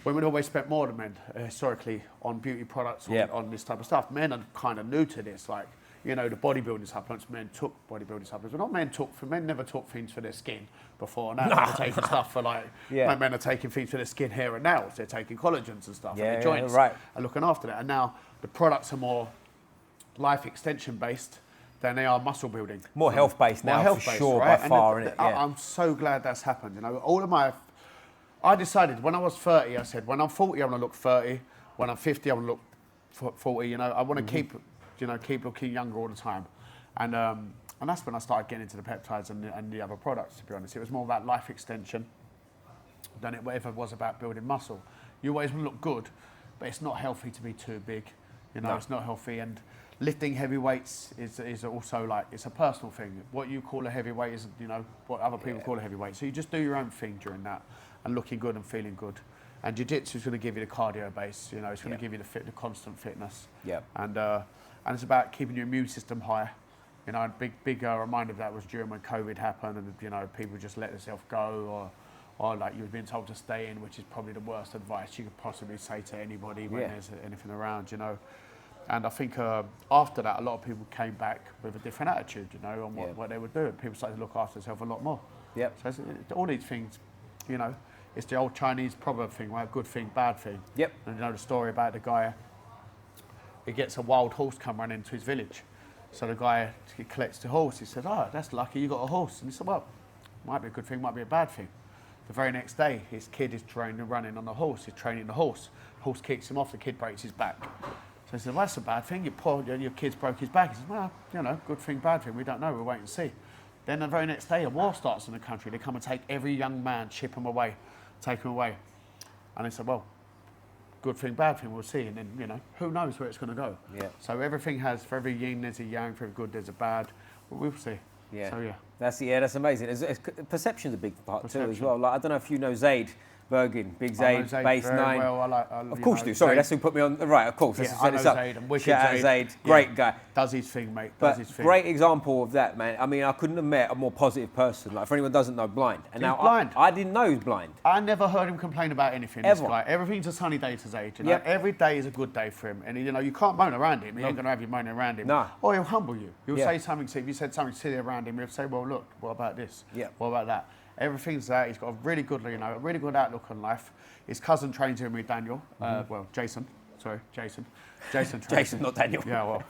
women always spent more than men historically on beauty products, on this type of stuff. Men are kind of new to this, like, the bodybuilding supplements. Men took bodybuilding supplements, but not men never took things for their skin before. Now they're taking stuff for like men are taking things for their skin, hair and nails. They're taking collagens and stuff, and their joints are looking after that. And now the products are more life extension based than they are muscle building. More health based now, for sure, by far, innit? I'm so glad that's happened. I decided when I was 30, I said, when I'm 40, I'm gonna look 30. When I'm 50, I'm gonna look 40. I want to keep looking younger all the time. And that's when I started getting into the peptides and the other products, to be honest. It was more about life extension than it ever was about building muscle. You always want to look good, but it's not healthy to be too big. It's not healthy. And lifting heavy weights is also it's a personal thing. What you call a heavy weight is, what other people call a heavy weight. So you just do your own thing during that and looking good and feeling good. And Jiu Jitsu is going to give you the cardio base, it's going to give you the constant fitness. Yeah. And it's about keeping your immune system high. A big reminder of that was during when COVID happened and, people just let themselves go or like you've been told to stay in, which is probably the worst advice you could possibly say to anybody when there's anything around, And I think after that, a lot of people came back with a different attitude, on what they would do. People started to look after themselves a lot more. Yep. So all these things, it's the old Chinese proverb thing, right? Good thing, bad thing. Yep. And the story about the guy, he gets a wild horse come running into his village. So the guy, he collects the horse. He says, "Oh, that's lucky, you got a horse." And he said, "Well, might be a good thing, might be a bad thing." The very next day, his kid is trained and running on the horse. He's training the horse. Horse kicks him off. The kid breaks his back. So he said, "Well, that's a bad thing. Your kid's broke his back." He says, "Well, good thing, bad thing. We don't know. We'll wait and see." Then the very next day, a war starts in the country. They come and take every young man, ship him away, take him away. And they said, "Well, good thing, bad thing. We'll see." And then, who knows where it's going to go? Yeah. So everything has, for every yin there's a yang, for every good there's a bad. But we'll see. Yeah. So yeah. That's amazing. Perception's a big part too as well. Like, I don't know if you know Zade Bergen, Big Zade, Base 9. Well, of course you do. Sorry, that's who put me on. Right, of course. Yeah, I know Zade. I'm wicked Zade. Great guy. Does his thing, mate. Great example of that, man. I mean, I couldn't have met a more positive person. Like, for anyone who doesn't know, blind. And now blind. I didn't know he was blind. I never heard him complain about anything. Ever. This guy. Everything's a sunny day to Zade. Every day is a good day for him. And you can't moan around him. He ain't going to have you moaning around him. No. Or he'll humble you. He'll say something. If you said something silly around him, he'll say, "Well, look, what about this? Yeah. What about that?" Everything's there. He's got a really good, a really good outlook on life. His cousin trains him with Daniel. Jason. Sorry, Jason. Jason, not Daniel. Yeah, well,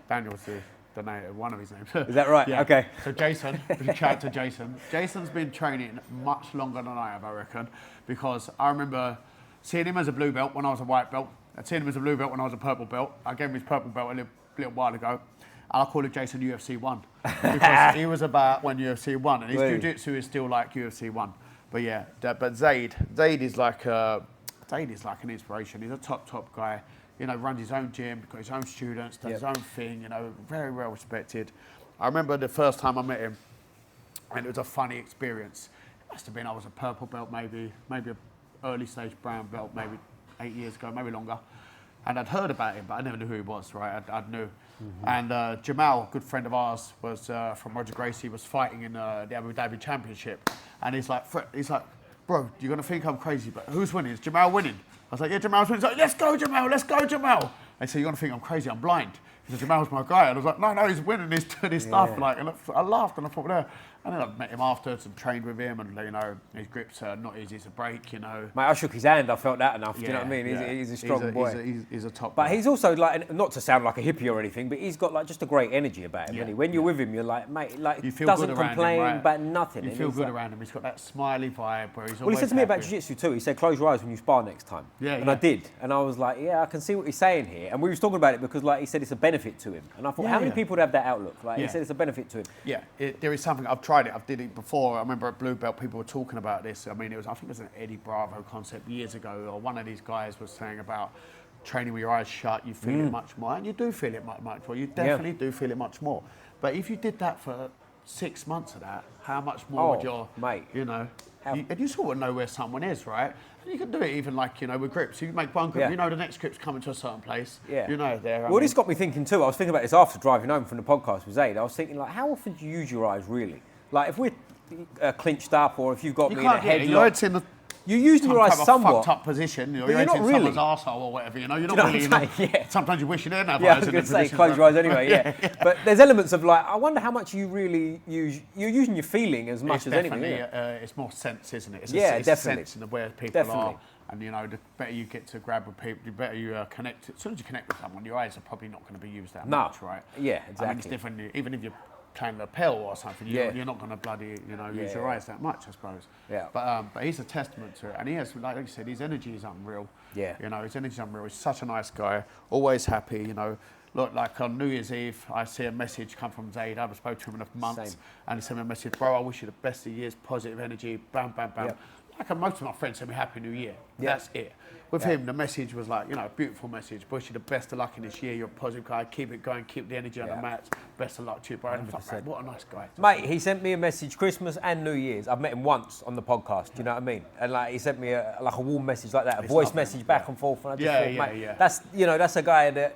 Daniel's the name, one of his names. Is that right? Yeah. Okay. So Jason, shout out to Jason. Jason's been training much longer than I have, I reckon, because I remember seeing him as a blue belt when I was a white belt. I'd seen him as a blue belt when I was a purple belt. I gave him his purple belt a little while ago. And I call it Jason UFC 1 because he was about when UFC 1, and his jiu-jitsu is still like UFC 1. But yeah, but Zade is like an inspiration. He's a top guy. Runs his own gym, got his own students, does his own thing. Very well respected. I remember the first time I met him, and it was a funny experience. must have been, I was a purple belt, maybe a early stage brown belt, maybe 8 years ago, maybe longer. And I'd heard about him, but I never knew who he was, right? I knew. And Jamal, a good friend of ours, was from Roger Gracie, was fighting in the Abu Dhabi Championship. And he's like, bro, you're going to think I'm crazy, but who's winning? Is Jamal winning? I was like, yeah, Jamal's winning. He's like, let's go, Jamal, let's go, Jamal. They said, you're going to think I'm crazy, I'm blind. He said, Jamal's my guy. And I was like, no, he's winning, he's doing his stuff. Like, and I laughed and I thought, yeah. And then I met him afterwards and trained with him, and you know, his grips are not easy to break, you know. Mate, I shook his hand, I felt that enough, do you know what I mean? He's a strong boy. He's a top But guy. he's also like, not to sound like a hippie or anything, but he's got like just a great energy about him, isn't he? When you're with him, you're like, mate, like, you feel doesn't good around complain him, right? about nothing. You feel good around him. He's got that smiley vibe where he's always Well, he said to me about happy. jiu-jitsu too. He said, close your eyes when you spar next time. And I did. And I was like, yeah, I can see what he's saying here. And we was talking about it because like he said it's a benefit to him. And I thought, how many people would have that outlook? Like he said it's a benefit to him. Yeah, there is something, I've tried it, I've did it before. I remember at Blue Belt people were talking about this. I mean, I think it was an Eddie Bravo concept years ago, or one of these guys was saying about training with your eyes shut, you feel it much more. And you do feel it much more. You definitely do feel it much more. But if you did that for 6 months of that, how much more would your, you know, and you sort of know where someone is, right? And you can do it even like, you know, with grips. You make one grip, you know the next grip's coming to a certain place. You know there. Well, this got me thinking too. I was thinking about this after driving home from the podcast with Zade. I was thinking like, how often do you use your eyes really? Like if we're clinched up, or if you've got me in a headlock. You're using your eyes somewhat. Fucked up position, or you're not really. Someone's arsehole or whatever, you know. You're not really. Sometimes you wish you didn't have eyes. I was going to say, close your eyes anyway. But there's elements of like, I wonder how much you really use. You're using your feeling as much as anything. It's more sense, isn't it? It's definitely. Sense in the where people are. And you know, the better you get to grab with people, the better you connect. As soon as you connect with someone, your eyes are probably not going to be used that much, right? Yeah, exactly. I mean, it's different. Even if you're playing lapel or something, you're not going to bloody, you know, use your eyes that much, I suppose. But he's a testament to it, and he has, like you said, his energy is unreal. You know, his energy is unreal. He's such a nice guy, always happy. You know, look, like on New Year's Eve, I see a message come from Zade. I haven't spoken to him in a month, and he sent me a message, bro, I wish you the best of years, positive energy, bam, bam, bam. Like most of my friends send me Happy New Year. That's it. With him, the message was like, you know, a beautiful message. Wish you the best of luck in this year. You're a positive guy. Keep it going. Keep the energy on the mats. Best of luck to you, bro. What a nice guy. Mate, he sent me a message Christmas and New Year's. I've met him once on the podcast. Do you know what I mean? And like he sent me a warm message like that, a voice message back and forth. And I just thought, mate, that's, you know, that's a guy that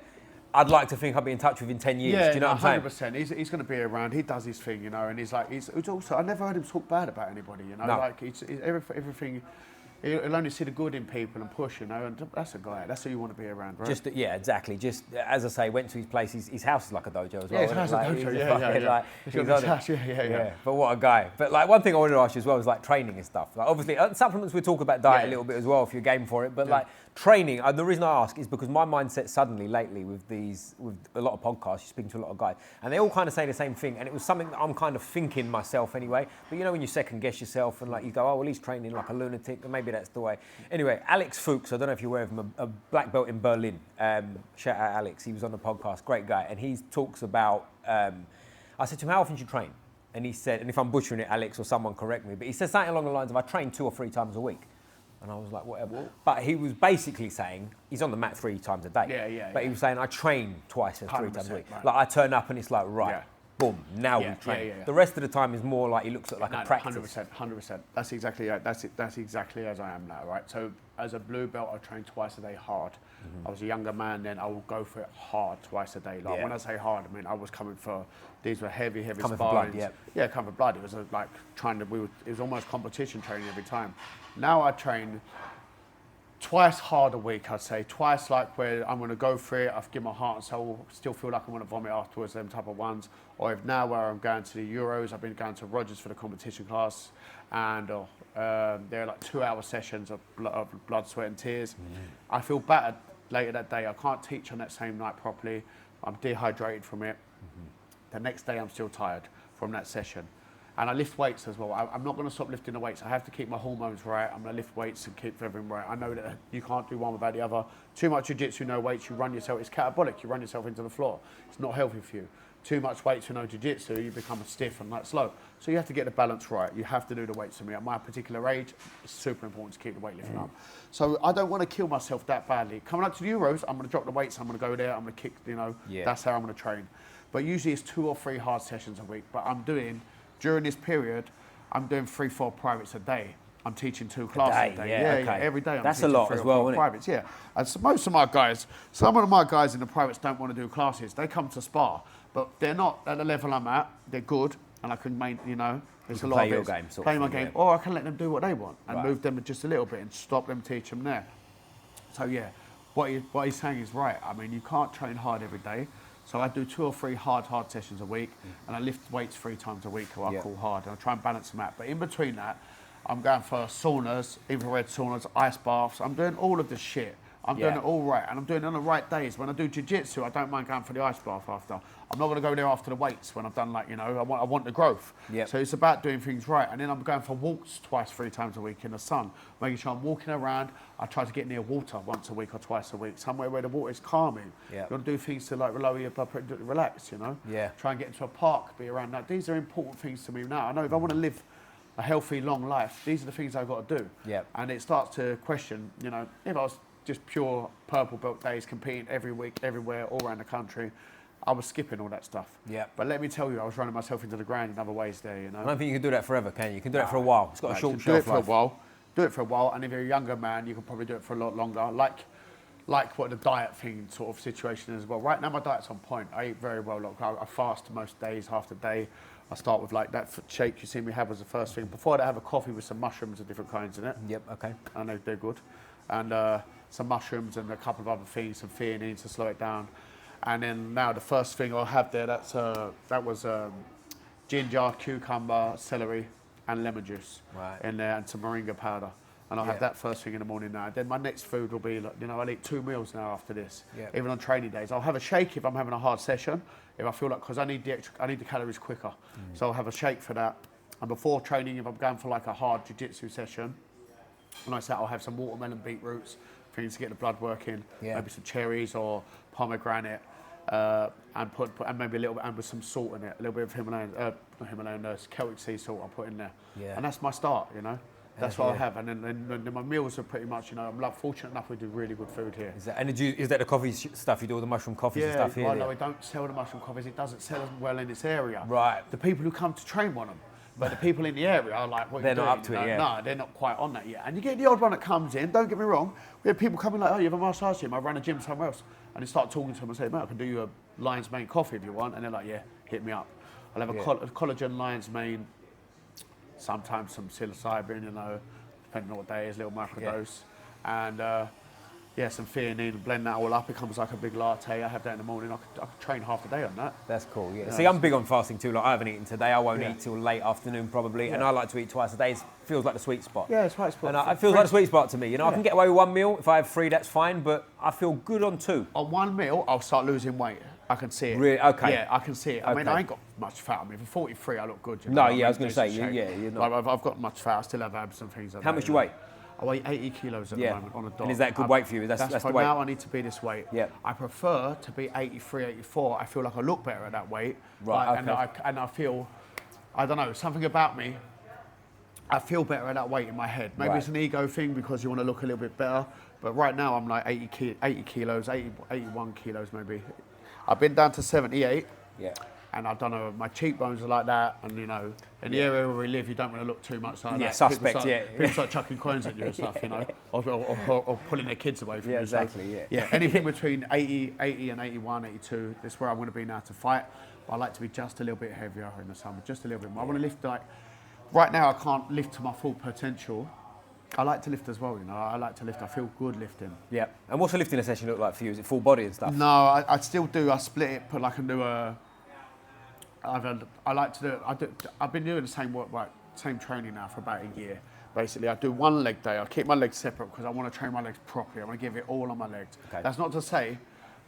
I'd like to think I'll be in touch with in 10 years. Do you know what I'm saying? 100%. He's going to be around. He does his thing, you know, and he's also, I never heard him talk bad about anybody, you know, like he's everything. He'll only see the good in people and push, you know, and that's a guy. That's who you want to be around, right? Just, exactly. Just, as I say, went to his place. His house is like a dojo as well. Yeah, his house is a dojo, But what a guy. But like one thing I wanted to ask you as well is like training and stuff. Like obviously, supplements, we talk about diet a little bit as well if you're game for it. But like training, the reason I ask is because my mindset suddenly lately with a lot of podcasts, you're speaking to a lot of guys, and they all kind of say the same thing. And it was something that I'm kind of thinking myself anyway. But you know when you second guess yourself and like you go, oh, well, he's training like a lunatic, and maybe that's the way. Anyway, Alex Fuchs, I don't know if you're aware of him, a black belt in Berlin. Shout out Alex, he was on the podcast, great guy. And he talks about, I said to him, how often do you train? And he said, and if I'm butchering it, Alex, or someone correct me, but he said something along the lines of, I train 2 or 3 times a week. And I was like, whatever. But he was basically saying, he's on the mat 3 times a day. But he was saying, I train twice and 3 times a week. Right. Like I turn up and it's like, boom, now we train. The rest of the time is more like he looks at like a practice. 100%. That's exactly That's exactly as I am now, right? So as a blue belt, I train twice a day hard. I was a younger man then. I will go for it hard twice a day. Like when I say hard, I mean I was coming for. These were heavy coming sparrings. For blood, coming for blood. It was like it was almost competition training every time. Now I train twice hard a week, I'd say. Twice like where I'm going to go for it, I've given my heart and soul, still feel like I'm going to vomit afterwards, them type of ones. Or if now where I'm going to the Euros, I've been going to Rogers for the competition class, and they're like 2-hour sessions of blood, sweat and tears. I feel battered later that day. I can't teach on that same night properly. I'm dehydrated from it. The next day I'm still tired from that session. And I lift weights as well. I'm not going to stop lifting the weights. I have to keep my hormones right. I'm going to lift weights and keep everything right. I know that you can't do one without the other. Too much jiu-jitsu, no weights, you run yourself. It's catabolic. You run yourself into the floor. It's not healthy for you. Too much weights for no jiu-jitsu, you become stiff and like slow. So you have to get the balance right. You have to do the weights for me. At my particular age, it's super important to keep the weightlifting up. So I don't want to kill myself that badly. Coming up to the Euros, I'm going to drop the weights. I'm going to go there. I'm going to kick, you know. That's how I'm going to train. But usually it's 2 or 3 hard sessions a week. But I'm doing, during this period, I'm doing 3-4 privates a day. I'm teaching 2 classes a day. Yeah, every day. That's a lot as well, isn't it? Privates, yeah. And so most of my guys, some of my guys in the privates don't want to do classes. They come to spar, but they're not at the level I'm at. They're good, and I can there's a lot of it. Play my game, or I can let them do what they want and move them just a little bit and stop them, teach them there. So yeah, what he's saying is right. I mean, you can't train hard every day. So I do 2 or 3 hard sessions a week, and I lift weights 3 times a week, what I call hard, and I try and balance them out. But in between that, I'm going for saunas, infrared saunas, ice baths. I'm doing all of this shit. I'm doing it all right, and I'm doing it on the right days. When I do jiu-jitsu, I don't mind going for the ice bath after. I'm not going to go there after the weights when I've done I want the growth. Yep. So it's about doing things right. And then I'm going for walks 2-3 times a week in the sun, making sure I'm walking around. I try to get near water once a week or twice a week, somewhere where the water is calming. Yep. You want to do things to lower your blood pressure, relax, Yeah. Try and get into a park, be around that. These are important things to me now. I know if I want to live a healthy, long life, these are the things I've got to do. Yep. And it starts to question, if I was just pure purple belt days, competing every week, everywhere, all around the country, I was skipping all that stuff. Yeah. But let me tell you, I was running myself into the ground in other ways there, I don't think you can do that forever, can you? You can do that for a while. It's got a short shelf life. Do it for a while, and if you're a younger man, you can probably do it for a lot longer. Like what the diet thing sort of situation is as well. Right now, my diet's on point. I eat very well. I fast most days, half the day. I start with that shake you see me have as the first thing. Before that, I have a coffee with some mushrooms of different kinds in it. Yep, okay. I know they're good. And some mushrooms and a couple of other things, some theanine to slow it down. And then now the first thing I'll have there, that was ginger, cucumber, celery, and lemon juice in there, and some moringa powder. And I'll have that first thing in the morning now. Then my next food will be, I'll eat 2 meals now after this, even on training days. I'll have a shake if I'm having a hard session, if I feel because I need the calories quicker. So I'll have a shake for that. And before training, if I'm going for a hard jiu-jitsu session, when I say I'll have some watermelon beetroots, things to get the blood working, maybe some cherries or pomegranate, and maybe a little bit, and with some salt in it, a little bit of Himalayan Celtic sea salt I'll put in there. Yeah. And that's my start, That's what I'll have. And then my meals are pretty much, I'm fortunate enough we do really good food here. Is that the coffee stuff? You do all the mushroom coffees and stuff here? Yeah, no, we don't sell the mushroom coffees. It doesn't sell them well in this area. Right. The people who come to train want them. But the people in the area are like, what are you doing? They're not up to it, No, they're not quite on that yet. And you get the odd one that comes in, don't get me wrong. We have people coming like, oh, you have a massage gym, I run a gym somewhere else. And they start talking to them and say, mate, I can do you a lion's mane coffee if you want. And they're like, yeah, hit me up. I'll have a collagen lion's mane, sometimes some psilocybin, depending on what day it is, little microdose. And some theanine, blend that all up, it becomes like a big latte. I have that in the morning, I could train half the day on that. That's cool, yeah. See, I'm big on fasting too, I haven't eaten today, I won't eat till late afternoon probably, and I like to eat twice a day, it feels like the sweet spot. Yeah, it's right spot. And it feels like the sweet spot to me, I can get away with 1 meal, if I have 3 that's fine, but I feel good on 2. On 1 meal, I'll start losing weight. I can see it. Really? Okay. Yeah, I can see it. I mean, I ain't got much fat on me. For 43, I look good. No, I was going to say, you're not. I've got much fat, I still have abs and things like that. How much you weigh? I weigh 80 kilos at the moment on a dot. And is that good weight for you? That's the weight? Now I need to be this weight. Yeah. I prefer to be 83, 84. I feel like I look better at that weight. Right, okay. And I feel, I don't know, something about me, I feel better at that weight in my head. Maybe it's an ego thing because you want to look a little bit better. But right now I'm like 80 kilos, 81 kilos maybe. I've been down to 78. Yeah. And I don't know, my cheekbones are like that, and in the area where we live, you don't want to look too much like that. Yeah, suspect, People start chucking coins at you and stuff, or pulling their kids away from you. Exactly, Yeah, anything between 80 and 81, 82, that's where I want to be now to fight. But I like to be just a little bit heavier in the summer, just a little bit more. I want to lift right now I can't lift to my full potential. I like to lift as well, I like to lift, I feel good lifting. Yeah, and what's a lifting session look like for you? Is it full body and stuff? No, I still do, I split it, put I've been doing the same work, same training now for about a year. Basically, I do 1 leg day. I keep my legs separate because I want to train my legs properly. I want to give it all on my legs. Okay. That's not to say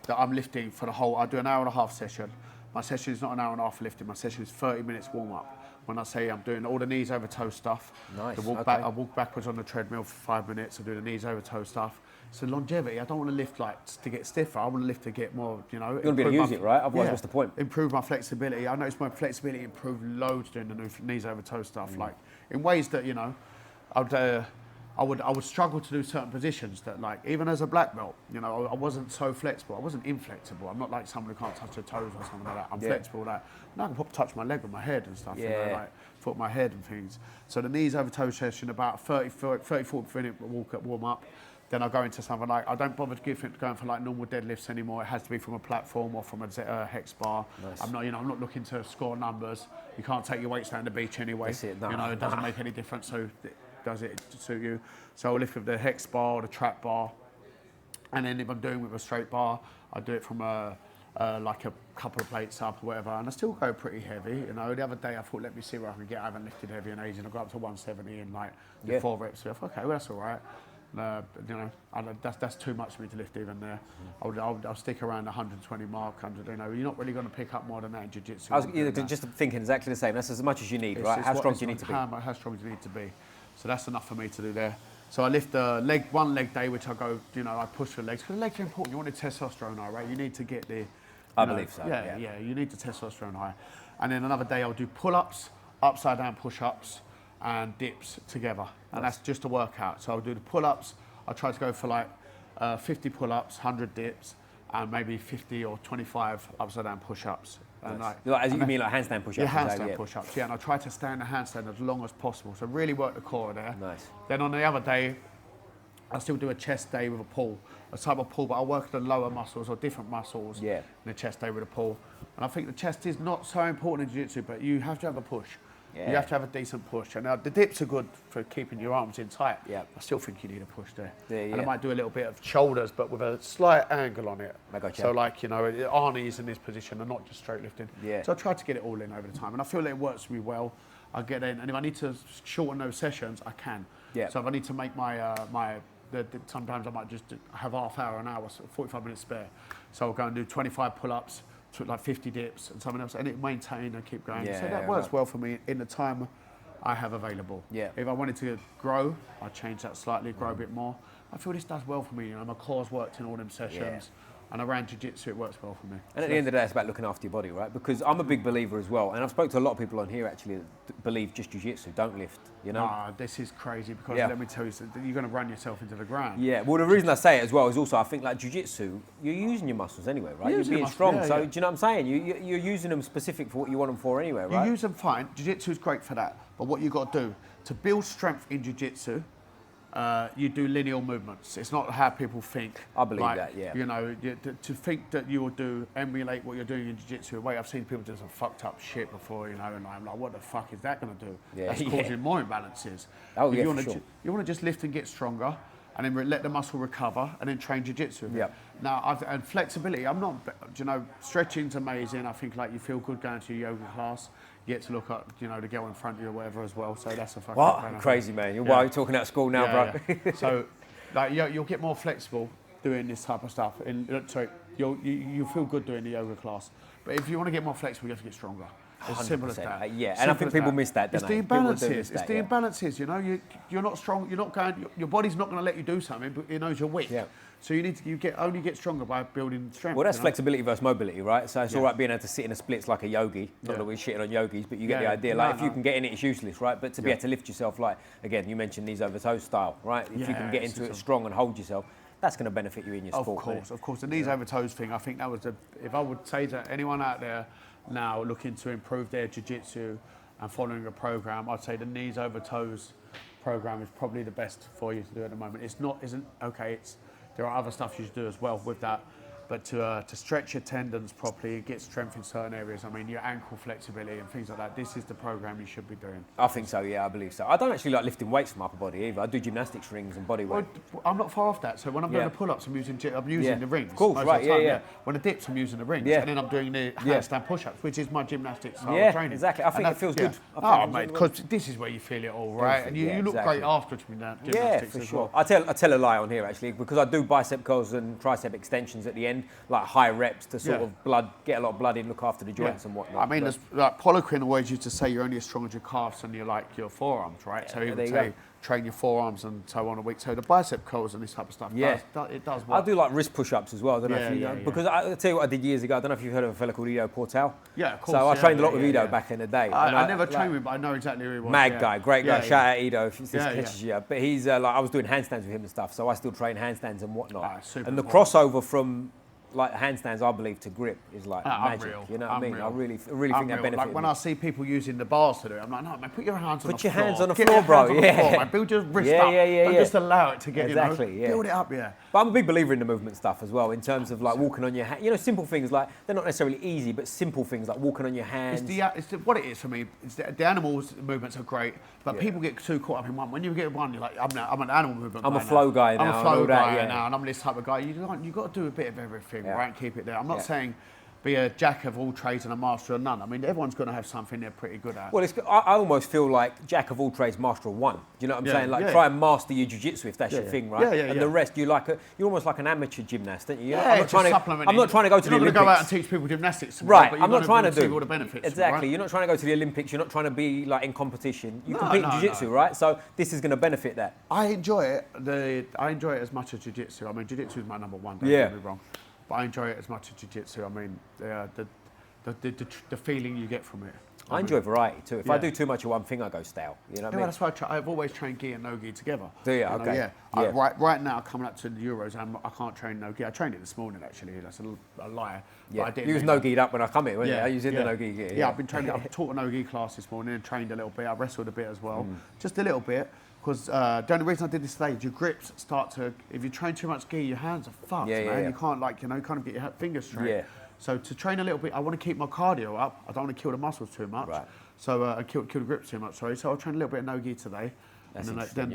that I'm lifting for the whole. I do an hour and a half session. My session is not an hour and a half lifting. My session is 30 minutes warm up. When I say I'm doing all the knees over toe stuff. Nice. I walk backwards on the treadmill for 5 minutes. I do the knees over toe stuff. So longevity, I don't want to lift to get stiffer. I want to lift to get more, You want to be able to use it, right? Otherwise, what's the point? Improve my flexibility. I noticed my flexibility improved loads doing the knees over toe stuff. Like in ways that, I would struggle to do certain positions that, like, even as a black belt, you know, I wasn't so flexible. I wasn't inflexible. I'm not like someone who can't touch their toes or something like that. I'm flexible. Like, now I can touch my leg with my head and stuff. You know, like foot my head and things. So the knees over toes session, about 30, 40 minute warm up. Then I go into something like, I don't bother going for like normal deadlifts anymore. It has to be from a platform or from a hex bar. Nice. I'm not looking to score numbers. You can't take your weights down the beach anyway. You know, it doesn't make any difference. So does it suit you? So I'll lift with the hex bar or the trap bar. And then if I'm doing with a straight bar, I do it from like a couple of plates up or whatever. And I still go pretty heavy. You know, the other day I thought, let me see where I can get. I haven't lifted heavy in ages, and I got up to 170 in like 4 reps. So I thought, okay, well, that's all right. You know, that's too much for me to lift even there. I'll stick around the 120 mark, 100. You know, you're not really going to pick up more than that in jiu-jitsu. I was just thinking exactly the same. That's as much as you need, right? How strong do you need to be? How strong do you need to be? So that's enough for me to do there. So I lift the one leg day, which I go, you know, I push the legs, because the legs are important. You want the testosterone high, right? You need to get the... I believe so. Yeah, you need the testosterone high. And then another day I'll do pull-ups, upside down push-ups, and dips together. And that's just a workout. So I'll do the pull-ups. I'll try to go for like 50 pull-ups, 100 dips, and maybe 50 or 25 upside down push-ups. And nice. You mean like handstand push-ups? Yeah, handstand push-ups, yeah. And I try to stay in the handstand as long as possible. So really work the core there. Nice. Then on the other day, I still do a chest day with a pull, a type of pull, but I'll work the lower muscles or different muscles in the chest day with a pull. And I think the chest is not so important in jiu-jitsu, but you have to have a push. Yeah. You have to have a decent push. And now the dips are good for keeping your arms in tight. Yeah. I still think you need a push there. And I might do a little bit of shoulders, but with a slight angle on it. I gotcha. So like, you know, Arnie's in this position and not just straight lifting. Yeah. So I try to get it all in over the time. And I feel like it works for me well. I get in, and if I need to shorten those sessions, I can. Yeah. So if I need to make my, sometimes I might just have half hour, an hour, so 45 minutes spare. So I'll go and do 25 pull-ups, like 50 dips and something else, and it maintain and keep going. So that works well for me in the time I have available. Yeah. If I wanted to grow, I'd change that slightly, grow a bit more. I feel this does well for me. You know, my core's worked in all them sessions. And around jiu-jitsu, it works well for me. And at the end of the day, it's about looking after your body, right? Because I'm a big believer as well, and I've spoken to a lot of people on here actually that believe just jiu-jitsu, don't lift, you know? Nah, this is crazy, because let me tell you, you're going to run yourself into the ground. Yeah, well, the reason I say it as well is also I think like jiu-jitsu, you're using your muscles anyway, right? You're being strong, so do you know what I'm saying? You're using them specific for what you want them for anyway, right? You use them fine. Jiu-jitsu is great for that, but what you've got to do, to build strength in jiu-jitsu, you do lineal movements. It's not how people think. I believe that, yeah. You know, to think that you will emulate what you're doing in jiu-jitsu. I've seen people do some fucked up shit before, you know, and I'm like, what the fuck is that going to do? Yeah, that's causing more imbalances. Oh, yeah, for sure. You want to just lift and get stronger, and then let the muscle recover, and then train jiu-jitsu. Yeah. Now, and flexibility, I'm not, you know, stretching's amazing. I think like you feel good going to your yoga class. You get to look at, you know, the girl in front of you or whatever as well. So that's a fucking what? Crazy, man. You're talking out of school now, bro. Yeah. So, like, you'll get more flexible doing this type of stuff. You feel good doing the yoga class. But if you want to get more flexible, you have to get stronger. As simple as that. Yeah, and I think people miss that, don't they? It's the imbalances. It's the imbalances, you know. You're not strong. You're not going. Your body's not going to let you do something, but it knows you're weak. Yeah. So you only get stronger by building strength. Well, that's flexibility versus mobility, right? So it's all right being able to sit in a splits like a yogi. Not that we're shitting on yogis, but you get the idea. Like, if you can get in it, it's useless, right? But to be able to lift yourself, like, again, you mentioned knees over toes style, right? If you can get into it strong and hold yourself, that's going to benefit you in your sport. Of course. The knees over toes thing, I think that was if I would say to anyone out there now looking to improve their jiu-jitsu and following a program, I'd say the knees over toes program is probably the best for you to do at the moment. There are other stuff you should do as well with that, but to stretch your tendons properly, get strength in certain areas, I mean, your ankle flexibility and things like that, this is the program you should be doing. I think so, yeah, I believe so. I don't actually like lifting weights from upper body either. I do gymnastics rings and body weight. Well, I'm not far off that. So when I'm doing the pull-ups, I'm using the rings. Cool, right, yeah. When the dips, I'm using the rings. And then I'm doing the handstand push-ups, which is my gymnastics style of training. Exactly. I think it feels good. Oh, mate, because this is where you feel it all, right? And you look great afterwards with that gymnastics for sure. I tell a lie on here, actually, because I do bicep curls and tricep extensions at the end, like high reps to sort of get a lot of blood in, look after the joints and whatnot. I mean, like Poliquin always used to say you're only as strong as your calves and your forearms, right? So he would say train your forearms and so on a week. So the bicep curls and this type of stuff, it does work. I do like wrist push-ups as well. I don't know if you know, yeah. because I'll tell you what I did years ago. I don't know if you've heard of a fella called Ido Portal. Yeah, of course. So I trained a lot with Ido back in the day. I never trained with him, but I know exactly who he was. Mad guy, great guy. Shout out Ido if this Yeah, catches you. But he's like, I was doing handstands with him and stuff, so I still train handstands and whatnot. Super and the important. crossover from like handstands, I believe, to grip is like magic. Unreal. You know what I mean? I really think that benefits. Like when I see people using the bars to do it, I'm like, no, man, put your hands on the floor. Put your hands on the Get floor, your bro. hands on the floor, man. Build your wrist up. Don't just allow it to get, build it up, But I'm a big believer in the movement stuff as well, in terms of like walking on your hands. You know, simple things like, they're not necessarily easy, but simple things like walking on your hands. What it is for me, the animals movements are great, but people get too caught up in one. When you get one, you're like, I'm an animal movement I'm guy a flow guy now. I'm a flow guy now, and I'm this type of guy. You've got to do a bit of everything, right, and keep it there. I'm not saying be a jack of all trades and a master of none. I mean, everyone's going to have something they're pretty good at. Well, I almost feel like jack of all trades, master of one. Do you know what I'm saying? Like, try and master your jiu-jitsu if that's your thing, right? And the rest, you're almost like an amateur gymnast, aren't you? I'm not trying to go to the Olympics. You're not going to go out and teach people gymnastics. Right, but I'm not trying to see do all the benefits. Exactly, you're not trying to go to the Olympics. You're not trying to be like in competition. You compete in jiu-jitsu, right? So this is going to benefit that. I enjoy it. I enjoy it as much as jiu-jitsu. I mean, jiu-jitsu is my number one. Don't get me wrong, but I enjoy it as much as jiu-jitsu. I mean, the feeling you get from it. I enjoy variety too. If I do too much of one thing, I go stale. You know what I mean? That's why I've always trained gi and no gi together. Do you? Okay. Right now, coming up to the Euros, I can't train no gi. I trained it this morning actually. That's a lie. Yeah. But I didn't. You was no gi'd up when I come here, weren't you? I was in the no gi gear. Yeah, I've been training. I've taught a no gi class this morning and trained a little bit. I wrestled a bit as well, just a little bit. Because the only reason I did this today, your grips start to. If you train too much gi, your hands are fucked, man. You can't kind of get your fingers straight. Yeah. So to train a little bit, I want to keep my cardio up. I don't want to kill the muscles too much. Right. So I kill the grips too much. Sorry. So I'll train a little bit of no gi today. That's and then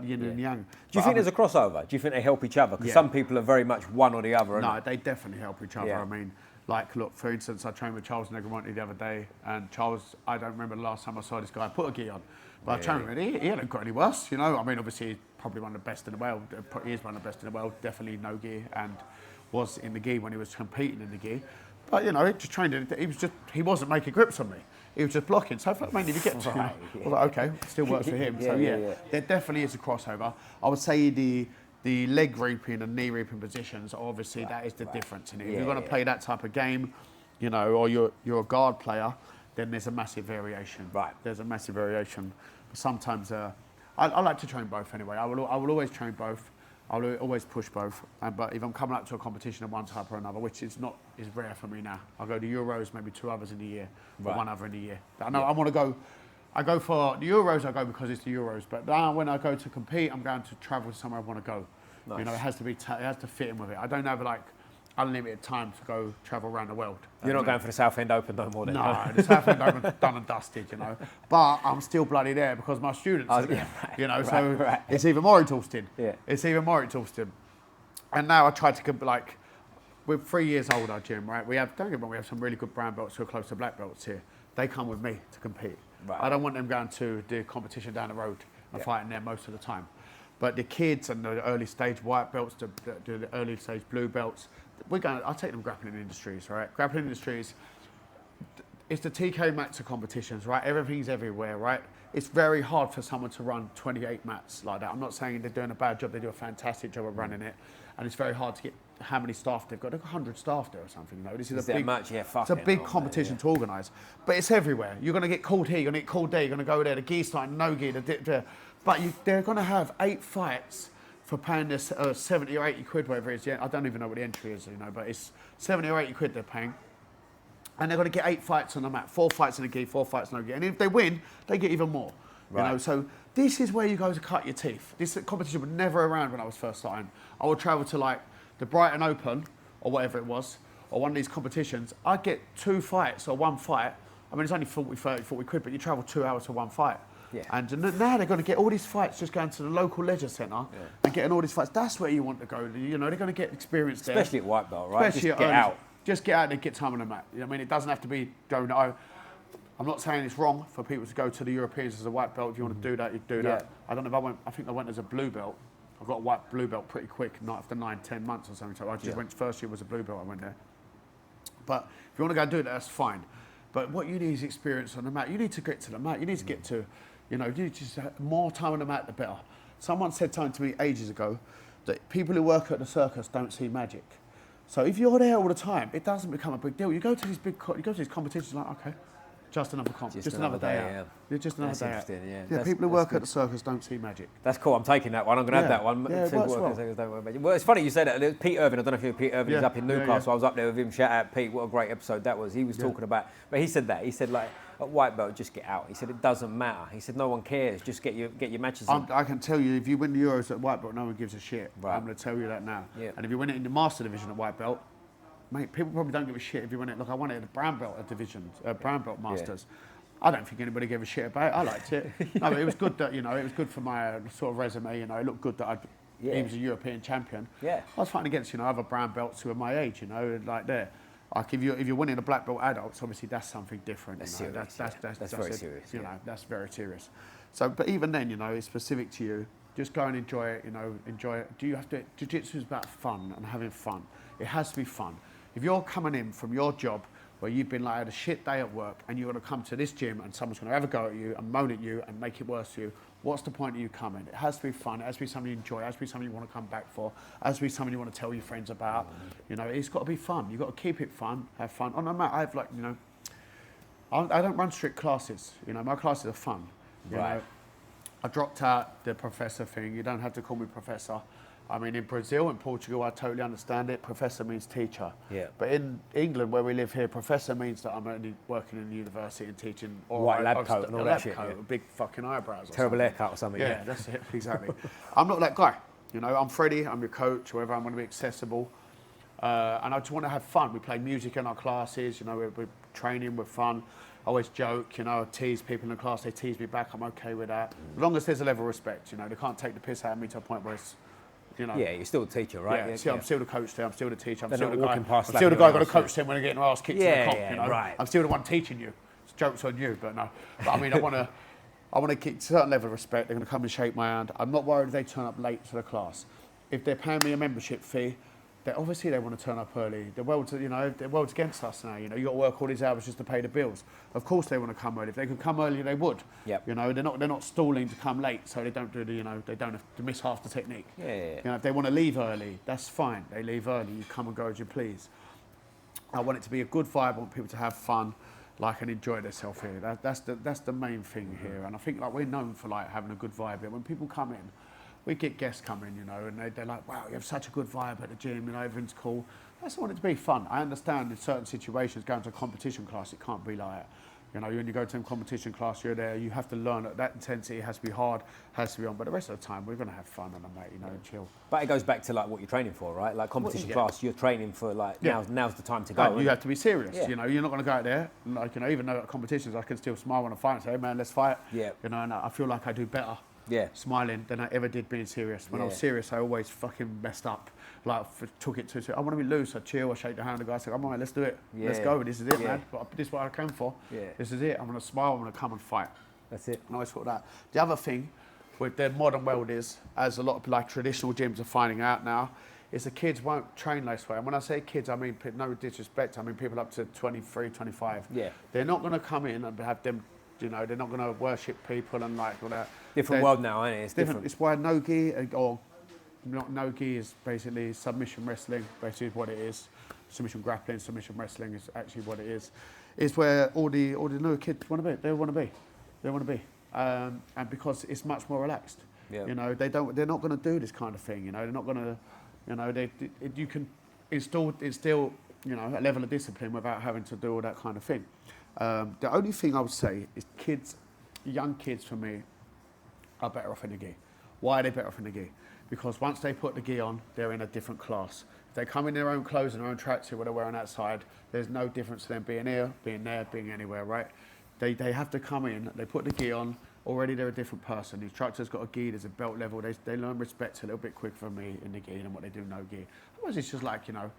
yin and yang. Do you think there's a crossover? Do you think they help each other? Because some people are very much one or the other. No, they definitely help each other. I mean, like, look, for instance, I trained with Charles Negromonte the other day, and Charles, I don't remember the last time I saw this guy put a gi on. But I trained with him, he hadn't got any worse, you know. I mean, obviously, he's probably one of the best in the world. He is one of the best in the world, definitely no gi, and was in the gi when he was competing in the gi. But, you know, he just trained it. He wasn't making grips on me. He was just blocking. So, I mean, if you get to I was like, okay, still works for him. There definitely is a crossover. I would say the leg reaping and knee reaping positions, obviously, that is the difference in it. If you're going to play that type of game, you know, or you're a guard player, then there's a massive variation. Right. There's a massive variation. But sometimes, I like to train both anyway. I will always train both. I'll always push both. But if I'm coming up to a competition of one type or another, which is rare for me now. I'll go to Euros, maybe 2 others in a year, or 1 other in a year. I know I want to go. I go for the Euros. I go because it's the Euros. But now when I go to compete, I'm going to travel to somewhere I want to go. Nice. You know, it has to fit in with it. I don't have like unlimited time to go travel around the world. You're not going for the South End Open no more then? No, the South End Open done and dusted, you know. But I'm still bloody there because my students are there, you know, so it's even more exhausting. Yeah. It's even more exhausting. And now I try to, like, we're 3 years old, our gym, right? Don't get me wrong, we have some really good brown belts who are close to black belts here. They come with me to compete. Right. I don't want them going to the competition down the road and fighting there most of the time. But the kids and the early stage white belts, the early stage blue belts, I'll take them grappling industries, right? Grappling industries, it's the TK mats of competitions, right? Everything's everywhere, right? It's very hard for someone to run 28 mats like that. I'm not saying they're doing a bad job, they do a fantastic job of running it. And it's very hard to get how many staff they've got. They've got 100 staff there or something, you know. This is it's a big competition to organise. But it's everywhere. You're going to get called here, you're going to get called there, you're going to go there, the gi starting, no gi, but they're going to have 8 fights for paying this 70 or 80 quid, whatever it is. Yeah, I don't even know what the entry is, you know, but it's 70 or 80 quid they're paying. And they're going to get 8 fights on the mat, 4 fights in a gi, 4 fights no gi. And if they win, they get even more. Right. You know, so this is where you go to cut your teeth. This competition was never around when I was first starting. I would travel to like the Brighton Open or whatever it was, or one of these competitions. I'd get 2 fights or 1 fight. I mean, it's only 40, 30, 40 quid, but you travel 2 hours for 1 fight. Yeah. And now they're going to get all these fights just going to the local leisure centre and getting all these fights. That's where you want to go. You know, they're going to get experience there. Especially at white belt, right? Especially just get out. Just get out and get time on the mat. You know, I mean, it doesn't have to be going. I'm not saying it's wrong for people to go to the Europeans as a white belt. If you want to do that, you do that. I don't know if I think I went as a blue belt. I got a white blue belt pretty quick, not after 9, 10 months or something. So I just went, first year was a blue belt, I went there. But if you want to go and do that, that's fine. But what you need is experience on the mat. You need to get to the mat. You need to get to You know, you just more time on the mat, the better. Someone said something to me ages ago that people who work at the circus don't see magic. So if you're there all the time, it doesn't become a big deal. You go to these competitions, like, okay, just another comp, just another day out. Yeah. Just another day out. Yeah, people who work at the circus don't see magic. That's cool. I'm taking that one. I'm going to add that one. Yeah, it works well, it's funny you say that. Pete Irvin, I don't know if you know Pete Irvin, he's up in Newcastle. I was up there with him. Shout out Pete. What a great episode that was. He was talking about, but he said that. He said, like, at white belt, just get out. He said it doesn't matter. He said no one cares. Just get your matches in. I can tell you, if you win the Euros at white belt, no one gives a shit. Right. I'm going to tell you that now. Yeah. And if you win it in the master division at white belt, mate, people probably don't give a shit if you win it. Look, I won it at the brown belt division, brown belt masters. I don't think anybody gave a shit about it. I liked it. No, but it was good that, you know, it was good for my sort of resume. You know, it looked good that he was a European champion. Yeah. I was fighting against, you know, other brown belts who are my age. You know, like there. Like if you're winning a black belt adults, obviously that's something different. That's you know? serious. That's very serious. You know, that's very serious. So, but even then, you know, it's specific to you. Just go and enjoy it. You know, enjoy it. Do you have to? Jiu-jitsu is about fun and having fun. It has to be fun. If you're coming in from your job where you've been like had a shit day at work and you're going to come to this gym and someone's going to have a go at you and moan at you and make it worse for you, what's the point of you coming? It has to be fun. It has to be something you enjoy. It has to be something you want to come back for. It has to be something you want to tell your friends about. You know, it's got to be fun. You've got to keep it fun, have fun. On the mat, I have like, you know, I don't run strict classes. You know, my classes are fun. You know, I dropped out the professor thing. You don't have to call me professor. I mean, in Brazil and Portugal, I totally understand it. Professor means teacher. Yeah. But in England, where we live here, professor means that I'm only working in the university and teaching. Or white lab coat and all that shit. Big fucking eyebrows. Terrible haircut or something. Yeah, that's it, exactly. I'm not that guy. You know, I'm Freddie, I'm your coach, whatever. I'm going to be accessible. And I just want to have fun. We play music in our classes, you know, we're training, we're fun. I always joke, you know, I tease people in the class, they tease me back, I'm okay with that. As long as there's a level of respect, you know, they can't take the piss out of me to a point where it's, you know. Yeah, you're still a teacher, right? Yeah, I'm still the coach there, I'm still the teacher, I'm still the guy got to coach them when they're getting their ass kicked in the comp, you know. Right. I'm still the one teaching you. It's jokes on you, but no. But I mean, I want to keep a certain level of respect. They're going to come and shake my hand. I'm not worried if they turn up late to the class. If they're paying me a membership fee, obviously they want to turn up early. The world's against us now. You know, you got to work all these hours just to pay the bills. Of course they want to come early. If they could come early, they would. Yep. You know, they're not stalling to come late, so they don't do they don't have to miss half the technique. Yeah. You know, if they want to leave early, that's fine. They leave early. You come and go as you please. I want it to be a good vibe. I want people to have fun, like, and enjoy themselves here. That's the main thing here. And I think like we're known for like having a good vibe here. When people come in, we get guests coming, you know, and they're like, wow, you have such a good vibe at the gym, you know, everything's cool. I just want it to be fun. I understand in certain situations, going to a competition class, it can't be like that. You know, when you go to a competition class, you're there, you have to learn that intensity has to be hard, has to be on. But the rest of the time, we're going to have fun on the mat, you know, and chill. But it goes back to like what you're training for, right? Like competition class, you're training for like, now's the time to go. Right, you have to be serious, you know, you're not going to go out there, like, you know, even though at competitions, I can still smile when I fight and say, hey man, let's fight. Yeah. You know, and I feel like I do better. Yeah. Smiling than I ever did being serious. When I was serious, I always fucking messed up. Like, took it to, I want to be loose, I chill, I shake the hand of the guy, I say, come on, let's do it. Let's go, this is it, man. But this is what I came for. Yeah. This is it, I'm going to smile, I'm going to come and fight. That's it. And I always thought that. The other thing with the modern world is, as a lot of like traditional gyms are finding out now, is the kids won't train this way. And when I say kids, I mean, no disrespect, I mean people up to 23, 25. Yeah. They're not going to come in and have them, you know, they're not going to worship people and like all that. Different world now, isn't it? It's different. It's why no-gi, or not no-gi, is basically submission wrestling, basically what it is. Submission grappling, submission wrestling is actually what it is. It's where all the new kids want to be. They want to be. And because it's much more relaxed. Yeah. You know, they're not going to do this kind of thing. You know, they're not going to, you know, you can instill, you know, a level of discipline without having to do all that kind of thing. The only thing I would say is young kids for me, are better off in the gi. Why are they better off in the gi? Because once they put the gi on, they're in a different class. If they come in their own clothes and their own tracksuit, what they're wearing outside, there's no difference to them being here, being there, being anywhere, right? They have to come in, they put the gi on, already they're a different person. The instructor's got a gi, there's a belt level, they learn respect a little bit quicker from me in the gi than what they do no gi. Otherwise it's just like, you know,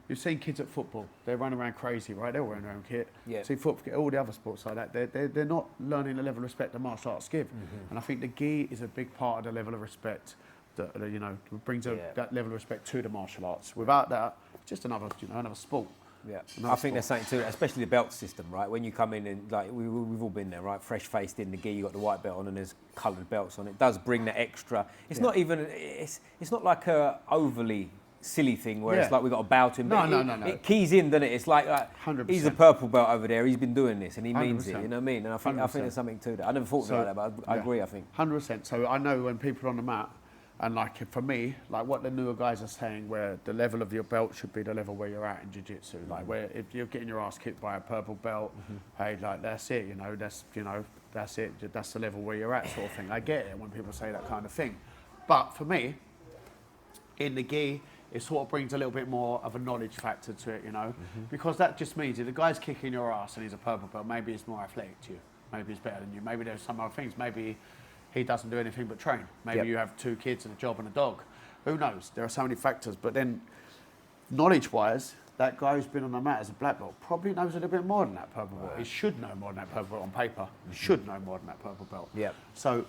you've seen kids at football, they run around crazy, right? They're wearing their own kit. Yeah. See football, all the other sports like that, they're not learning the level of respect that martial arts give. And I think the gi is a big part of the level of respect that, you know, brings that level of respect to the martial arts. Without that, it's just another sport. Yeah, I think there's something to it, especially the belt system, right? When you come in and like we've all been there, right? Fresh faced in the gi, you got the white belt on, and there's coloured belts on. It does bring that extra. It's not even. It's not like a overly silly thing where it's like we got to bow to him. No. It keys in, doesn't it? It's like 100%. He's a purple belt over there. He's been doing this, and he means 100%. it. You know what I mean? And I think there's something to that. I never thought about that, but I agree. I think 100%. So I know when people are on the mat. And like for me, like what the newer guys are saying, where the level of your belt should be the level where you're at in jiu-jitsu. Like where if you're getting your ass kicked by a purple belt, hey, like that's it, that's it, that's the level where you're at, sort of thing. I get it when people say that kind of thing, but for me, in the gi, it sort of brings a little bit more of a knowledge factor to it, because that just means if the guy's kicking your ass and he's a purple belt, maybe he's more athletic to you, maybe he's better than you, maybe there's some other things, maybe he doesn't do anything but train. Maybe you have 2 kids and a job and a dog. Who knows? There are so many factors. But then, knowledge-wise, that guy who's been on the mat as a black belt probably knows a little bit more than that purple belt. He should know more than that purple belt on paper. He should know more than that purple belt. Yeah. So,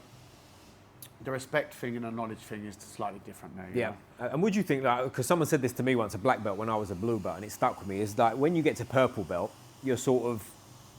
the respect thing and the knowledge thing is slightly different there. You know? And would you think, like, because someone said this to me once, a black belt when I was a blue belt, and it stuck with me, is that when you get to purple belt,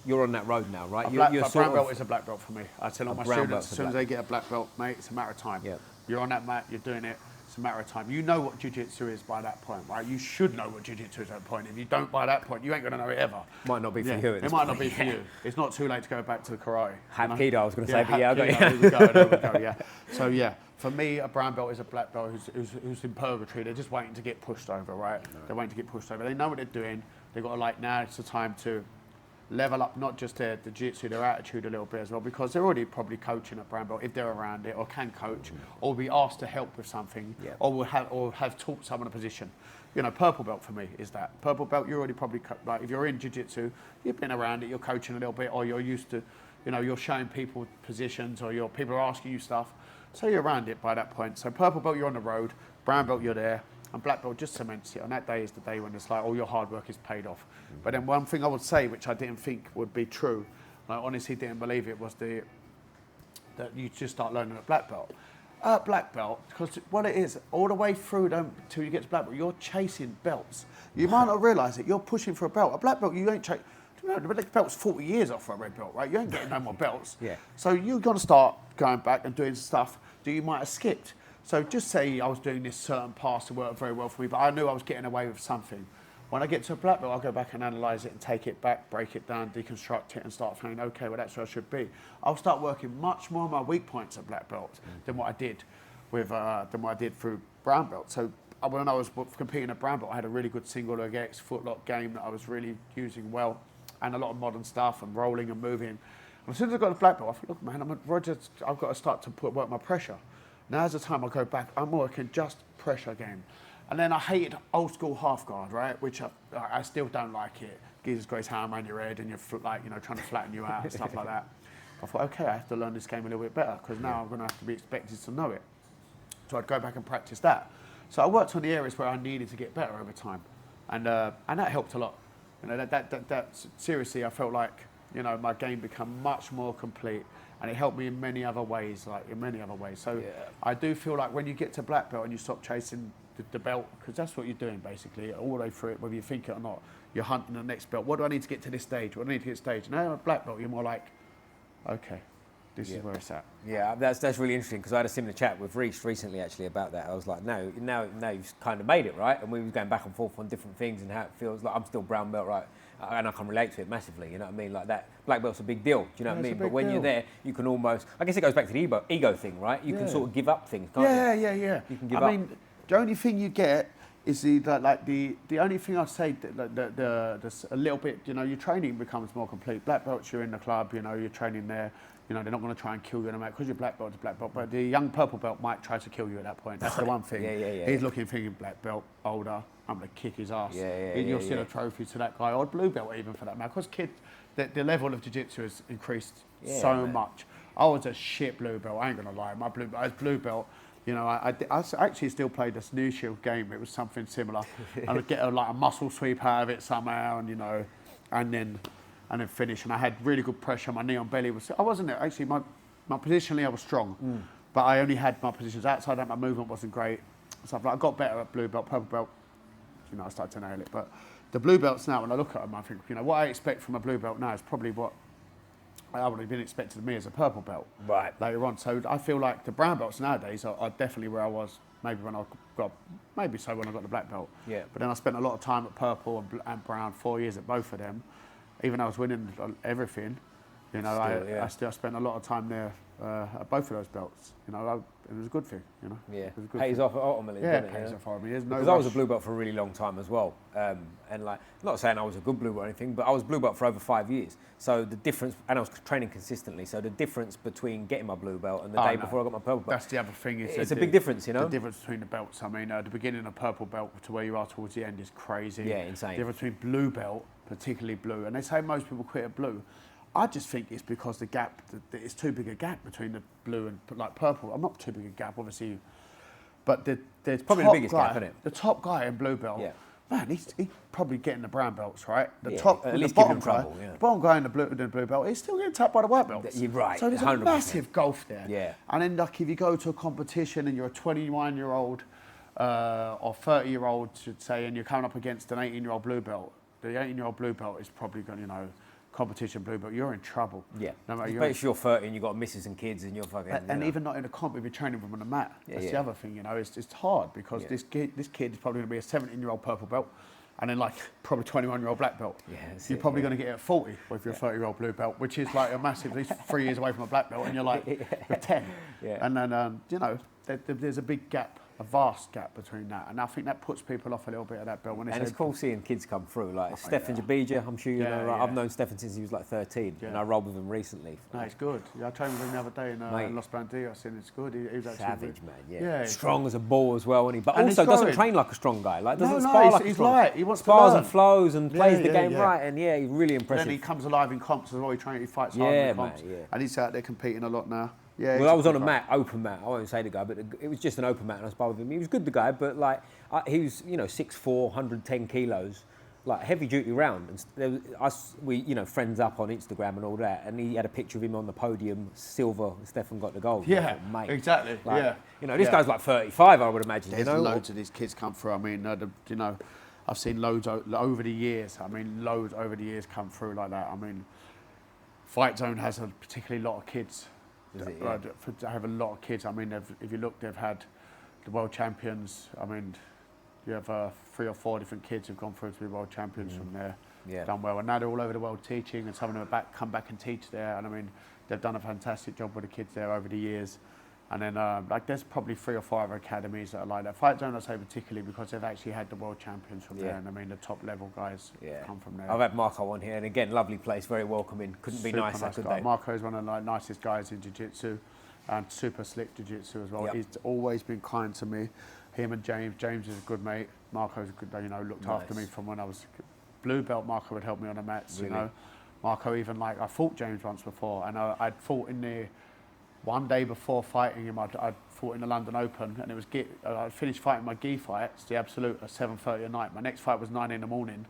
you're on that road now, right? A brown belt is a black belt for me. I tell all my students, as soon as they get a black belt, mate, it's a matter of time. Yeah. You're on that mat, you're doing it, it's a matter of time. You know what jiu-jitsu is by that point, right? You should know what jiu-jitsu is at that point. If you don't by that point, you ain't going to know it ever. Might not be for you. It might not be for you. It's not too late to go back to the karate. Hapkido, I was going to say, but there we go, yeah. So, yeah, for me, a brown belt is a black belt who's in purgatory. They're just waiting to get pushed over, right? They're waiting to get pushed over. They know what they're doing. They've got to, now it's the time to level up not just the jiu-jitsu, their attitude a little bit as well, because they're already probably coaching at brown belt if they're around it, or can coach, or be asked to help with something, or have taught someone a position. Purple belt for me is that. Purple belt, you're already probably, like if you're in jiu-jitsu, you've been around it, you're coaching a little bit, or you're used to, you're showing people positions, or people are asking you stuff, so you're around it by that point. So purple belt, you're on the road, brown belt, you're there, and black belt just cements it. And that day is the day when it's like all your hard work is paid off. But then one thing I would say, which I didn't think would be true, and I honestly didn't believe it, was that you just start learning at black belt. At black belt, because what it is, all the way through till you get to black belt, you're chasing belts. You might not realise it, you're pushing for a belt. A black belt, you ain't chasing. The black belt's 40 years off for a red belt, right? You ain't getting no more belts. Yeah. So you're going to start going back and doing stuff that you might have skipped. So just say I was doing this certain pass that worked very well for me, but I knew I was getting away with something. When I get to a black belt, I'll go back and analyse it and take it back, break it down, deconstruct it, and start thinking, okay, well, that's where I should be. I'll start working much more on my weak points at black belt than what I did through brown belt. So when I was competing at brown belt, I had a really good single leg X footlock game that I was really using well, and a lot of modern stuff and rolling and moving. And as soon as I got to black belt, I thought, look, man, Roger, I've got to start to work my pressure. Now's the time I go back, I'm working just pressure game. And then I hated old school half guard, right? Which I still don't like it. Jesus Grace hammer around your head and you're trying to flatten you out and stuff like that. I thought, okay, I have to learn this game a little bit better because now I'm going to have to be expected to know it. So I'd go back and practice that. So I worked on the areas where I needed to get better over time. And that helped a lot. That seriously, I felt like, my game became much more complete. And it helped me in many other ways, So I do feel like when you get to black belt and you stop chasing the belt, because that's what you're doing basically, all the way through it, whether you think it or not, you're hunting the next belt. What do I need to get to this stage? What do I need to get to this stage? Now at black belt, you're more like, okay, this is where it's at. Yeah, that's really interesting because I had a similar chat with Reece recently actually about that. I was like, no, now you've kind of made it, right? And we were going back and forth on different things and how it feels. Like I'm still brown belt, right? And I can relate to it massively, you know what I mean? Like that, black belt's a big deal, do you know what I mean? But when you're there, you can almost, I guess it goes back to the ego thing, right? You can sort of give up things, can't you? Yeah. You can give up. I mean, the only thing you get is the only thing I'd say, a little bit, your training becomes more complete. Black belts, you're in the club, you're training there. They're not going to try and kill you in a match because you're black belt to black belt. But the young purple belt might try to kill you at that point. That's the one thing. He's looking, thinking black belt, older. I'm going to kick his ass. You'll see a trophy to that guy, or blue belt even for that matter. Because the level of jiu-jitsu has increased so much. I was a shit blue belt. I ain't going to lie. I was blue belt. I actually still played this New Shield game. It was something similar. I would get a muscle sweep out of it somehow, and then finish. And I had really good pressure. My knee on belly I wasn't actually my positionally I was strong, but I only had my positions outside that. My movement wasn't great. Stuff like I got better at blue belt, purple belt. I started to nail it. But the blue belts now, when I look at them, I think, you know, what I expect from a blue belt now is probably what I would have been expected of me as a purple belt later on. So I feel like the brown belts nowadays are definitely where I was maybe when I got, maybe so when I got the black belt. Yeah. But then I spent a lot of time at purple and brown, 4 years at both of them. Even though I was winning everything, you know, I spent a lot of time there at both of those belts. You know, it was a good thing, you know. Yeah, it was a good pays thing. off ultimately, Yeah, doesn't it? it pays off ultimately. Because I was a blue belt for a really long time as well, and like, not saying I was a good blue belt or anything, but I was blue belt for over 5 years. So the difference, and I was training consistently. So the difference between getting my blue belt and the day before I got my purple belt, that's the other thing. It's a big difference, you know. The difference between the belts. I mean, the beginning of purple belt to where you are towards the end is crazy. Yeah, insane. The difference between blue belt, particularly blue, and they say most people quit at blue. I just think it's because the gap, it's too big a gap between the blue and like purple. I'm not too big a gap, obviously, but there's probably the biggest gap, isn't it? The top guy in blue belt, man, he's probably getting the brown belts, right? The top, at least the bottom give him guy, trouble, the bottom guy in the blue belt, he's still getting tapped by the white belts. You're right. So there's 100%. a massive gulf there. Yeah. And then like if you go to a competition and you're a 21-year-old or 30-year-old, should say, and you're coming up against an 18-year-old blue belt, the 18-year-old blue belt is probably going, you know, competition blue belt, you're in trouble. Yeah. No matter Especially if you're 30 and you've got missus and kids and you're fucking. and even not in a comp, if you're training from on the mat. That's the other thing, you know. It's hard because this kid is probably going to be a 17-year-old purple belt, and then like probably 21-year-old black belt. Yeah, you're probably going to get it at 40 if you're a 30-year-old blue belt, which is like a massive. At least 3 years away from a black belt, and you're like you're 10. Yeah. And then you know there's a big gap. A vast gap between that, and I think that puts people off a little bit of that belt. When and it's cool seeing kids come through, like Stefan Jabija, I'm sure you know. Right? I've known Stefan since he was like 13, and I rolled with him recently. No, he's good. Yeah, I trained with him the other day in Los Bandidos, and it's good. He was actually savage, good. man. Yeah, strong as a bull as well, and but also doesn't train like a strong guy. Like doesn't no, spar like he's a strong. light. He wants spars to learn. And flows and plays the game right, and he's really And impressive. then he comes alive in comps as well. He fights hard in comps, and he's out there competing a lot now. Yeah, well, I was on a mat, open mat. I won't say the guy, but it was just an open mat, and I sparred with him. He was good, the guy, but like he was, you know, 6'4", 110 kilos, like heavy duty round. And there was we, you know, friends up on Instagram and all that, and he had a picture of him on the podium, silver. Stefan got the gold. Yeah, mate. exactly. Like, you know, this guy's like 35, I would imagine. There's you know? loads of these kids come through. I mean, you know, I've seen loads over the years. I mean, loads over the years come through like that. I mean, Fight Zone has a particularly lot of kids. They have a lot of kids. I mean, if you look, they've had the world champions. I mean, you have 3 or 4 different kids who've gone through to be world champions from there, done well, and now they're all over the world teaching, and some of them have come back and teach there. And I mean, they've done a fantastic job with the kids there over the years. And then, like, there's probably 3 or 4 other academies that are like that. Fight Zone, I say particularly because they've actually had the world champions from there, and I mean, the top level guys come from there. I've had Marco on here, and again, lovely place, very welcoming. Couldn't be nicer, could they? Marco is one of the nicest guys in Jiu Jitsu, and super slick Jiu Jitsu as well. He's always been kind to me. Him and James. James is a good mate. Marco's a good, you know, looked after me from when I was blue belt. Marco would help me on the mats, you know. Marco even, like, I fought James once before, and I'd fought in the. One day before fighting him, I'd fought in the London Open, and it was I finished fighting my gi fight, it's the absolute, at 7:30 at night. My next fight was 9 in the morning,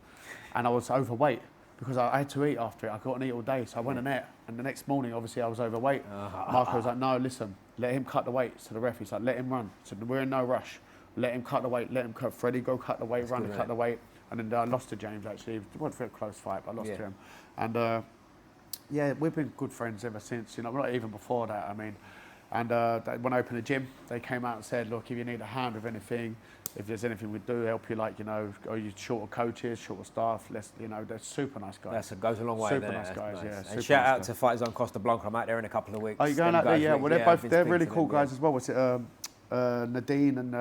and I was overweight because I had to eat after it. I couldn't eat all day, so I went and ate. And the next morning, obviously, I was overweight. Marco was like, "No, listen, let him cut the weight." To the ref, he's like, "Let him run." So we're in no rush. Let him cut the weight. Let him cut. Freddie, go cut the weight. That's run and cut the weight. And then I lost to James. Actually, it wasn't a very close fight, but I lost to him. And yeah, we've been good friends ever since. You know, not even before that. I mean, and when I opened a gym, they came out and said, "Look, if you need a hand with anything, if there's anything we do help you, like, you know, are you short of coaches, short of staff? Let's, you know, they're super nice guys." That goes a long way. Super nice guys, nice. yeah. And shout out to Fight Zone Costa Blanca. I'm out there in a couple of weeks. Oh, you're going out there? Yeah. Well, they're really cool guys as well. What's it? Nadine and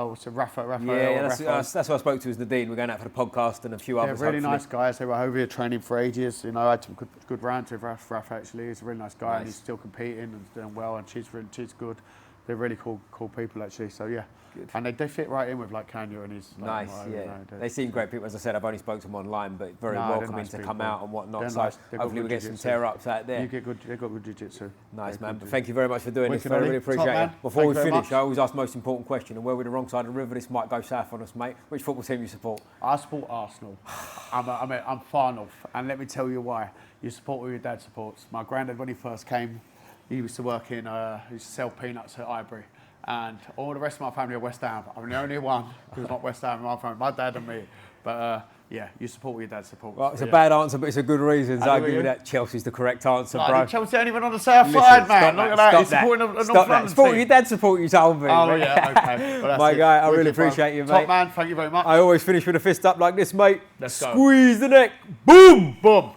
what's it? Rafa. Yeah, that's who I spoke to, is Nadine. We're going out for the podcast and a few others. They're really nice guys. They were over here training for ages. You know, I had some good rounds with Rafa actually. He's a really nice guy, and he's still competing and doing well. And she's good. They're really cool people actually. So yeah. Good. And they fit right in with like Kanye and his. Like, nice, yeah. You know, they seem great people. As I said, I've only spoke to them online, but very welcoming nice to come out and whatnot. So hopefully we get some tear-ups out there. They've got good jiu-jitsu. Nice, man. But thank you very much for doing this. I really appreciate it. Before we finish, I always ask the most important question, and where we're the wrong side of the river, this might go south on us, mate. Which football team you support? I support Arsenal. I'm far north, and let me tell you why. You support who your dad supports. My granddad, when he first came, he used to work in, he used to sell peanuts at Highbury. And all the rest of my family are West Ham. I'm the only one who's not West Ham in my family. My dad and me, But yeah, you support what your dad supports. Well, it's a bad answer, but it's a good reason. So I'll give you that. Chelsea's the correct answer, bro. Chelsea ain't even on the south side, man. Look at that. He's supporting a North London team. Your dad support you, told me. Oh, yeah, okay. Well, my guy, I really appreciate you, mate. Top man, thank you very much. I always finish with a fist up like this, mate. Let's go. Squeeze the neck. Boom! Boom.